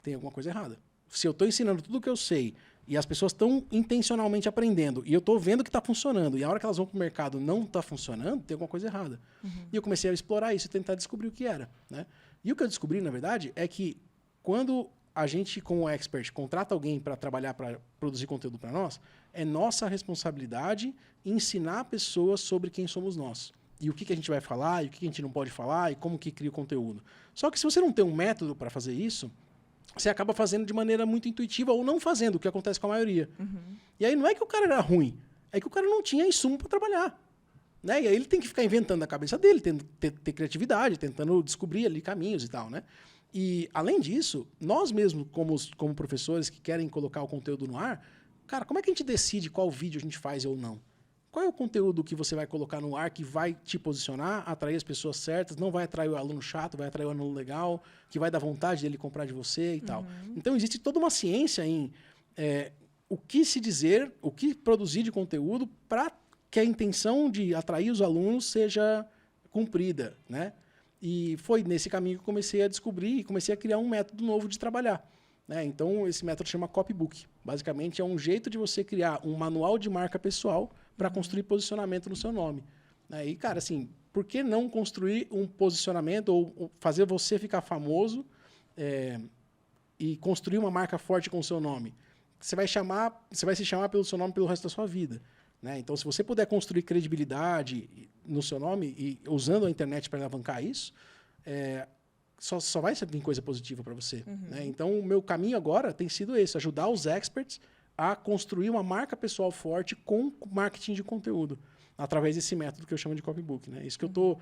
Tem alguma coisa errada. Se eu estou ensinando tudo o que eu sei e as pessoas estão intencionalmente aprendendo e eu estou vendo que está funcionando e a hora que elas vão para o mercado não está funcionando, tem alguma coisa errada. E eu comecei a explorar isso e tentar descobrir o que era, né? E o que eu descobri, na verdade, é que quando a gente, como expert, contrata alguém para trabalhar, para produzir conteúdo para nós, é nossa responsabilidade ensinar pessoas sobre quem somos nós. E o que a gente vai falar, e o que a gente não pode falar, e como que cria o conteúdo. Só que se você não tem um método para fazer isso, você acaba fazendo de maneira muito intuitiva ou não fazendo, o que acontece com a maioria. E aí não é que o cara era ruim, é que o cara não tinha insumo para trabalhar. Né? E aí ele tem que ficar inventando na cabeça dele, ter criatividade, tentando descobrir ali caminhos e tal, né? E, além disso, nós mesmos, como professores que querem colocar o conteúdo no ar, cara, como é que a gente decide qual vídeo a gente faz ou não? Qual é o conteúdo que você vai colocar no ar que vai te posicionar, atrair as pessoas certas, não vai atrair o aluno chato, vai atrair o aluno legal, que vai dar vontade dele comprar de você e tal. Então, existe toda uma ciência em o que se dizer, o que produzir de conteúdo para que a intenção de atrair os alunos seja cumprida, né? E foi nesse caminho que eu comecei a descobrir e comecei a criar um método novo de trabalhar. Né? Então, esse método chama Copybook. Basicamente, é um jeito de você criar um manual de marca pessoal para construir posicionamento no seu nome. E, cara, assim, por que não construir um posicionamento ou fazer você ficar famoso e construir uma marca forte com o seu nome? Você vai se chamar pelo seu nome pelo resto da sua vida. Né? Então, se você puder construir credibilidade no seu nome e usando a internet para alavancar isso, só vai vir coisa positiva para você. Né? Então, o meu caminho agora tem sido esse, ajudar os experts a construir uma marca pessoal forte com marketing de conteúdo, através desse método que eu chamo de Copybook. Né? Isso que eu estou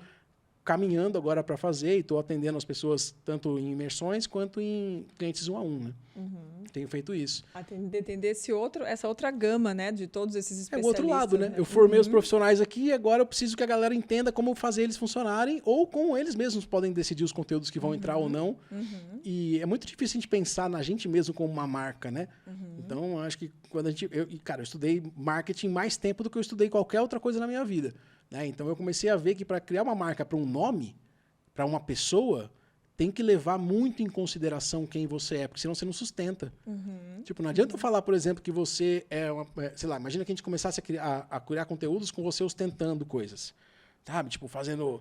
caminhando agora para fazer e estou atendendo as pessoas tanto em imersões quanto em clientes 1 a 1. Né? Tenho feito isso. Atender essa outra gama, né, de todos esses especialistas. É o outro lado, né? Eu formei os profissionais aqui e agora eu preciso que a galera entenda como fazer eles funcionarem ou como eles mesmos podem decidir os conteúdos que vão entrar ou não. E é muito difícil a gente pensar na gente mesmo como uma marca, né? Então, acho que quando eu estudei marketing mais tempo do que eu estudei qualquer outra coisa na minha vida. Né? Então, eu comecei a ver que para criar uma marca para um nome, para uma pessoa, tem que levar muito em consideração quem você é, porque senão você não sustenta. Tipo, não adianta eu falar, por exemplo, que você sei lá, imagina que a gente começasse a criar conteúdos com você ostentando coisas. Sabe? Tipo, fazendo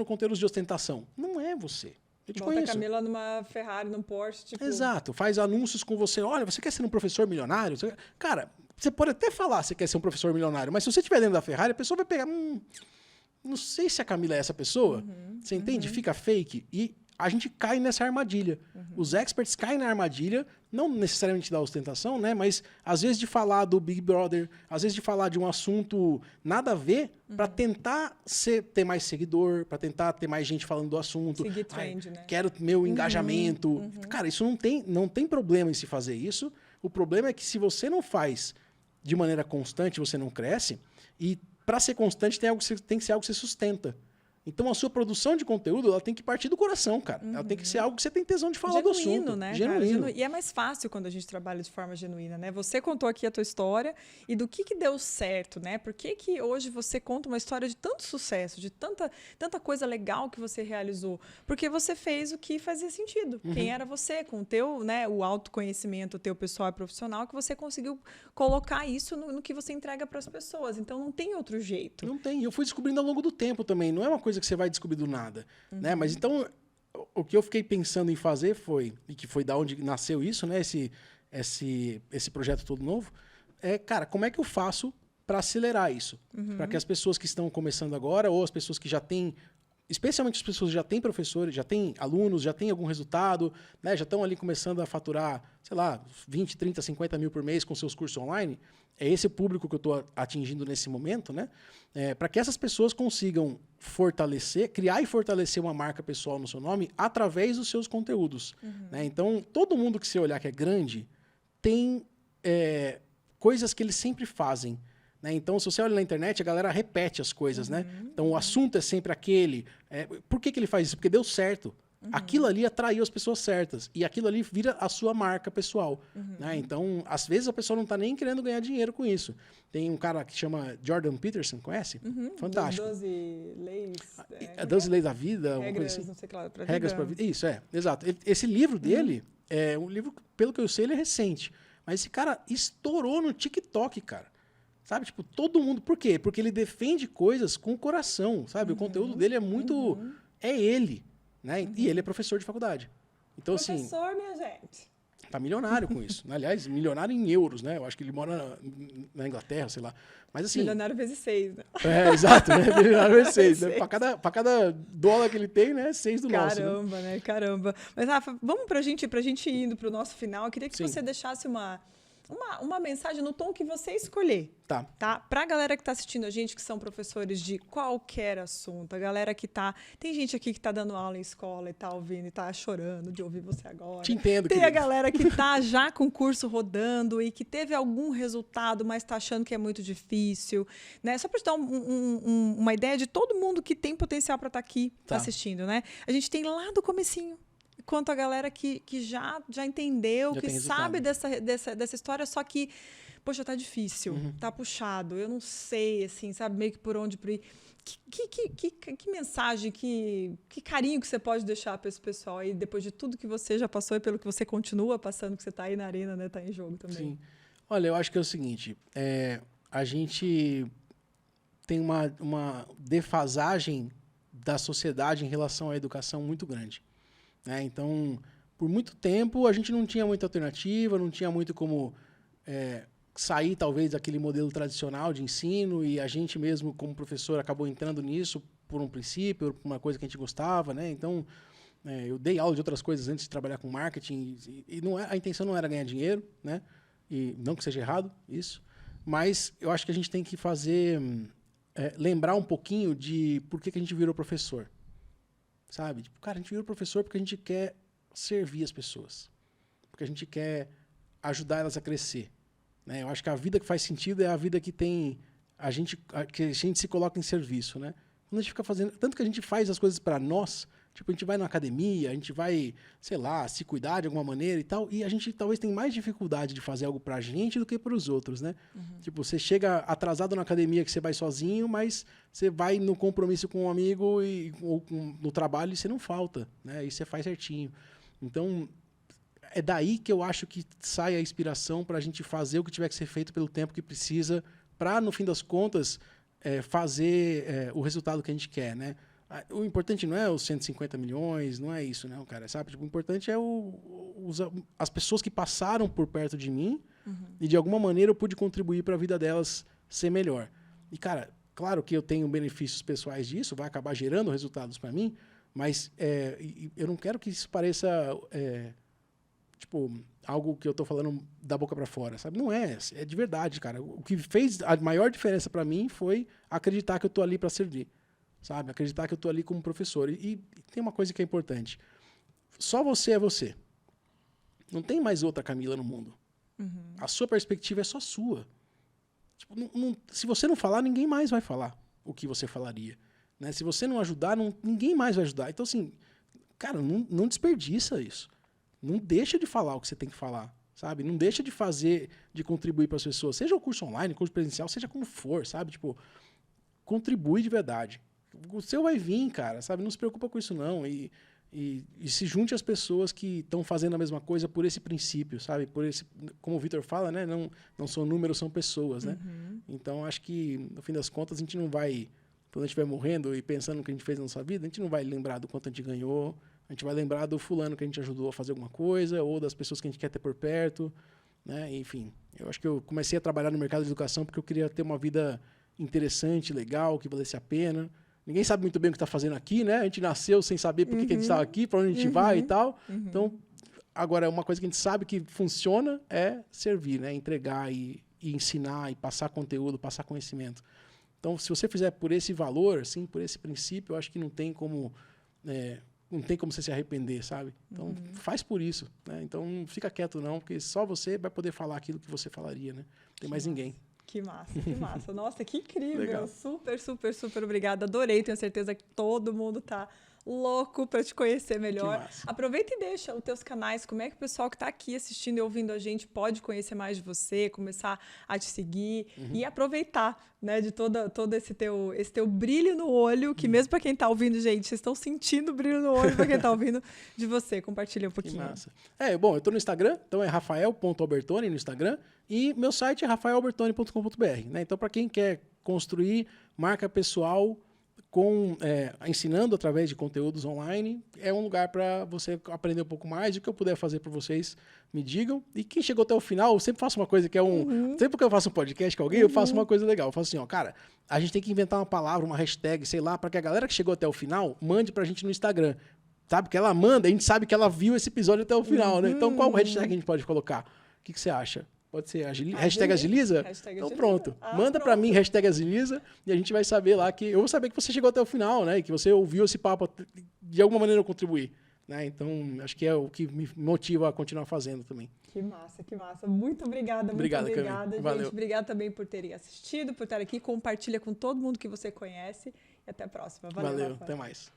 conteúdos de ostentação. Não é você. Eu te conheço. Bota a Camila numa Ferrari, num Porsche, tipo... Exato. Faz anúncios com você. Olha, você quer ser um professor milionário? Cara, você pode até falar que você quer ser um professor milionário, mas se você estiver dentro da Ferrari, a pessoa vai pegar... não sei se a Camila é essa pessoa. Você entende? Fica fake. E a gente cai nessa armadilha. Os experts caem na armadilha, não necessariamente da ostentação, né? Mas às vezes de falar do Big Brother, às vezes de falar de um assunto nada a ver, para tentar ter mais seguidor, para tentar ter mais gente falando do assunto. Seguir trend, né? Quero meu engajamento. Cara, isso não tem problema em se fazer isso. O problema é que se você não faz de maneira constante, você não cresce. E para ser constante tem que ser algo que você sustenta. Então, a sua produção de conteúdo, ela tem que partir do coração, cara. Ela tem que ser algo que você tem tesão de falar do assunto. Né, genuíno, cara? E é mais fácil quando a gente trabalha de forma genuína, né? Você contou aqui a tua história e do que deu certo, né? Por que hoje você conta uma história de tanto sucesso, de tanta coisa legal que você realizou? Porque você fez o que fazia sentido. Quem era você, com o teu, né, o autoconhecimento, o teu pessoal e profissional, que você conseguiu colocar isso no que você entrega para as pessoas. Então, não tem outro jeito. Não tem. Eu fui descobrindo ao longo do tempo também. Não é uma coisa que você vai descobrir do nada, né? Mas então, o que eu fiquei pensando em fazer e que foi da onde nasceu isso, né? Esse projeto todo novo, cara, como é que eu faço para acelerar isso? Para que as pessoas que estão começando agora, ou as pessoas que já têm, especialmente as pessoas que já têm professores, já têm alunos, já têm algum resultado, né? Já estão ali começando a faturar, sei lá, 20, 30, 50 mil por mês com seus cursos online. É esse o público que eu estou atingindo nesse momento, né? Para que essas pessoas consigam criar e fortalecer uma marca pessoal no seu nome através dos seus conteúdos. Né? Então, todo mundo que você olhar que é grande tem coisas que eles sempre fazem. Né? Então, se você olha na internet, a galera repete as coisas. Né? Então, o assunto é sempre aquele. Por que ele faz isso? Porque deu certo. Aquilo ali atraiu as pessoas certas. E aquilo ali vira a sua marca pessoal. Né? Então, às vezes, a pessoa não está nem querendo ganhar dinheiro com isso. Tem um cara que chama Jordan Peterson, conhece? Fantástico. 12 leis. 12 leis da vida. Regras, assim. não sei o que lá. Regras para a vida. Isso, exato. Esse livro dele, é um livro, pelo que eu sei, ele é recente. Mas esse cara estourou no TikTok, cara. Sabe? Tipo, todo mundo... Por quê? Porque ele defende coisas com o coração, sabe? O conteúdo dele é muito... É ele. Né? E ele é professor de faculdade. Então, professor, minha gente. tá milionário com isso. Aliás, milionário em euros, né? Eu acho que ele mora na Inglaterra, sei lá. Mas assim... Milionário vezes 6, né? Exato, né? Milionário vezes 6. Né? Pra cada dólar que ele tem, né? 6 do nosso. Caramba, né? Caramba. Mas, Rafa, vamos pra gente ir indo pro nosso final. Eu queria que você deixasse uma mensagem no tom que você escolher. Tá? Pra galera que tá assistindo a gente, que são professores de qualquer assunto, a galera que tá... Tem gente aqui que tá dando aula em escola e tá ouvindo e tá chorando de ouvir você agora. Te entendo, Tem a galera que tá já com o curso rodando e que teve algum resultado, mas tá achando que é muito difícil, né? Só pra te dar uma ideia de todo mundo que tem potencial pra estar aqui assistindo, né? A gente tem lá do comecinho, quanto a galera que já entendeu, que sabe dessa história, só que, poxa, tá difícil, tá puxado, eu não sei, assim, sabe, meio que por onde ir. Que mensagem, que carinho que você pode deixar para esse pessoal aí, depois de tudo que você já passou e pelo que você continua passando, que você tá aí na arena, né, tá em jogo também. Sim. Olha, eu acho que é o seguinte, a gente tem uma defasagem da sociedade em relação à educação muito grande. Então, por muito tempo, a gente não tinha muita alternativa, não tinha muito como sair, talvez, daquele modelo tradicional de ensino, e a gente mesmo, como professor, acabou entrando nisso por um princípio, por uma coisa que a gente gostava, né? Então, eu dei aula de outras coisas antes de trabalhar com marketing, e a intenção não era ganhar dinheiro, né? E não que seja errado isso, mas eu acho que a gente tem que lembrar um pouquinho de por que a gente virou professor. Sabe? Tipo, cara, a gente virou professor porque a gente quer servir as pessoas. Porque a gente quer ajudar elas a crescer. Né? Eu acho que a vida que faz sentido é a vida que tem... que a gente se coloca em serviço, né? Quando a gente fica fazendo... Tanto que a gente faz as coisas para nós... Tipo, a gente vai na academia, a gente vai, sei lá, se cuidar de alguma maneira e tal, e a gente talvez tem mais dificuldade de fazer algo pra gente do que pros outros, né? Tipo, você chega atrasado na academia que você vai sozinho, mas você vai no compromisso com um amigo ou no trabalho e você não falta, né? E você faz certinho. Então, é daí que eu acho que sai a inspiração pra gente fazer o que tiver que ser feito pelo tempo que precisa pra, no fim das contas, fazer o resultado que a gente quer, né? O importante não é os 150 milhões, não é isso, não, cara, sabe? Tipo, o importante é as pessoas que passaram por perto de mim e, de alguma maneira, eu pude contribuir para a vida delas ser melhor. E, cara, claro que eu tenho benefícios pessoais disso, vai acabar gerando resultados para mim, mas eu não quero que isso pareça, tipo, algo que eu estou falando da boca para fora, sabe? Não é de verdade, cara. O que fez a maior diferença para mim foi acreditar que eu estou ali para servir. Sabe? Acreditar que eu estou ali como professor. E tem uma coisa que é importante. Só você é você. Não tem mais outra Camila no mundo. A sua perspectiva é só sua. Tipo, se você não falar, ninguém mais vai falar o que você falaria. Né? Se você não ajudar, ninguém mais vai ajudar. Então, assim, cara, não desperdiça isso. Não deixa de falar o que você tem que falar. Sabe? Não deixa de fazer, de contribuir para as pessoas. Seja o curso online, curso presencial, seja como for, sabe? Tipo, contribui de verdade. O seu vai vir, cara, sabe? Não se preocupa com isso, não. E se junte às pessoas que estão fazendo a mesma coisa por esse princípio, sabe? Como o Vitor fala, né? Não são números, são pessoas, né? Então, acho que, no fim das contas, a gente não vai... Quando a gente estiver morrendo e pensando no que a gente fez na nossa vida, a gente não vai lembrar do quanto a gente ganhou. A gente vai lembrar do fulano que a gente ajudou a fazer alguma coisa, ou das pessoas que a gente quer ter por perto, né? Enfim, eu acho que eu comecei a trabalhar no mercado de educação porque eu queria ter uma vida interessante, legal, que valesse a pena. Ninguém sabe muito bem o que está fazendo aqui, né? A gente nasceu sem saber por que a gente estava aqui, para onde a gente vai e tal. Então, agora, uma coisa que a gente sabe que funciona é servir, né? Entregar e ensinar e passar conteúdo, passar conhecimento. Então, se você fizer por esse valor, assim, por esse princípio, eu acho que não tem como você se arrepender, sabe? Então, faz por isso, né? Então, não fica quieto não, porque só você vai poder falar aquilo que você falaria, né? Não tem mais ninguém. Que massa, que massa. Nossa, que incrível. Legal. Super, super, super obrigada. Adorei. Tenho certeza que todo mundo tá louco para te conhecer melhor. Aproveita e deixa os teus canais. Como é que o pessoal que está aqui assistindo e ouvindo a gente pode conhecer mais de você, começar a te seguir e aproveitar, né, de todo esse teu brilho no olho, que mesmo para quem está ouvindo, gente, vocês estão sentindo o brilho no olho para quem está ouvindo de você. Compartilha um pouquinho. Que massa. Bom, eu estou no Instagram, então é rafael.albertoni no Instagram, e meu site é rafaelalbertoni.com.br, né? Então, para quem quer construir marca pessoal ensinando através de conteúdos online. É um lugar para você aprender um pouco mais. O que eu puder fazer para vocês, me digam. E quem chegou até o final, eu sempre faço uma coisa que é sempre que eu faço um podcast com alguém, eu faço uma coisa legal. Eu faço assim, ó, cara, a gente tem que inventar uma palavra, uma hashtag, sei lá, para que a galera que chegou até o final mande pra gente no Instagram. Sabe? Que ela manda, a gente sabe que ela viu esse episódio até o final, né? Então, qual hashtag a gente pode colocar? O que você acha? Pode ser hashtag Agiliza? Então pronto. Manda pra mim hashtag Agiliza e a gente vai saber lá que... Eu vou saber que você chegou até o final, né? Que você ouviu esse papo de alguma maneira contribuir. Né? Então, acho que é o que me motiva a continuar fazendo também. Que massa, que massa. Muito obrigada, Obrigado, muito obrigada, gente. Valeu. Obrigada também por terem assistido, por estar aqui. Compartilha com todo mundo que você conhece. E até a próxima. Valeu, até mais.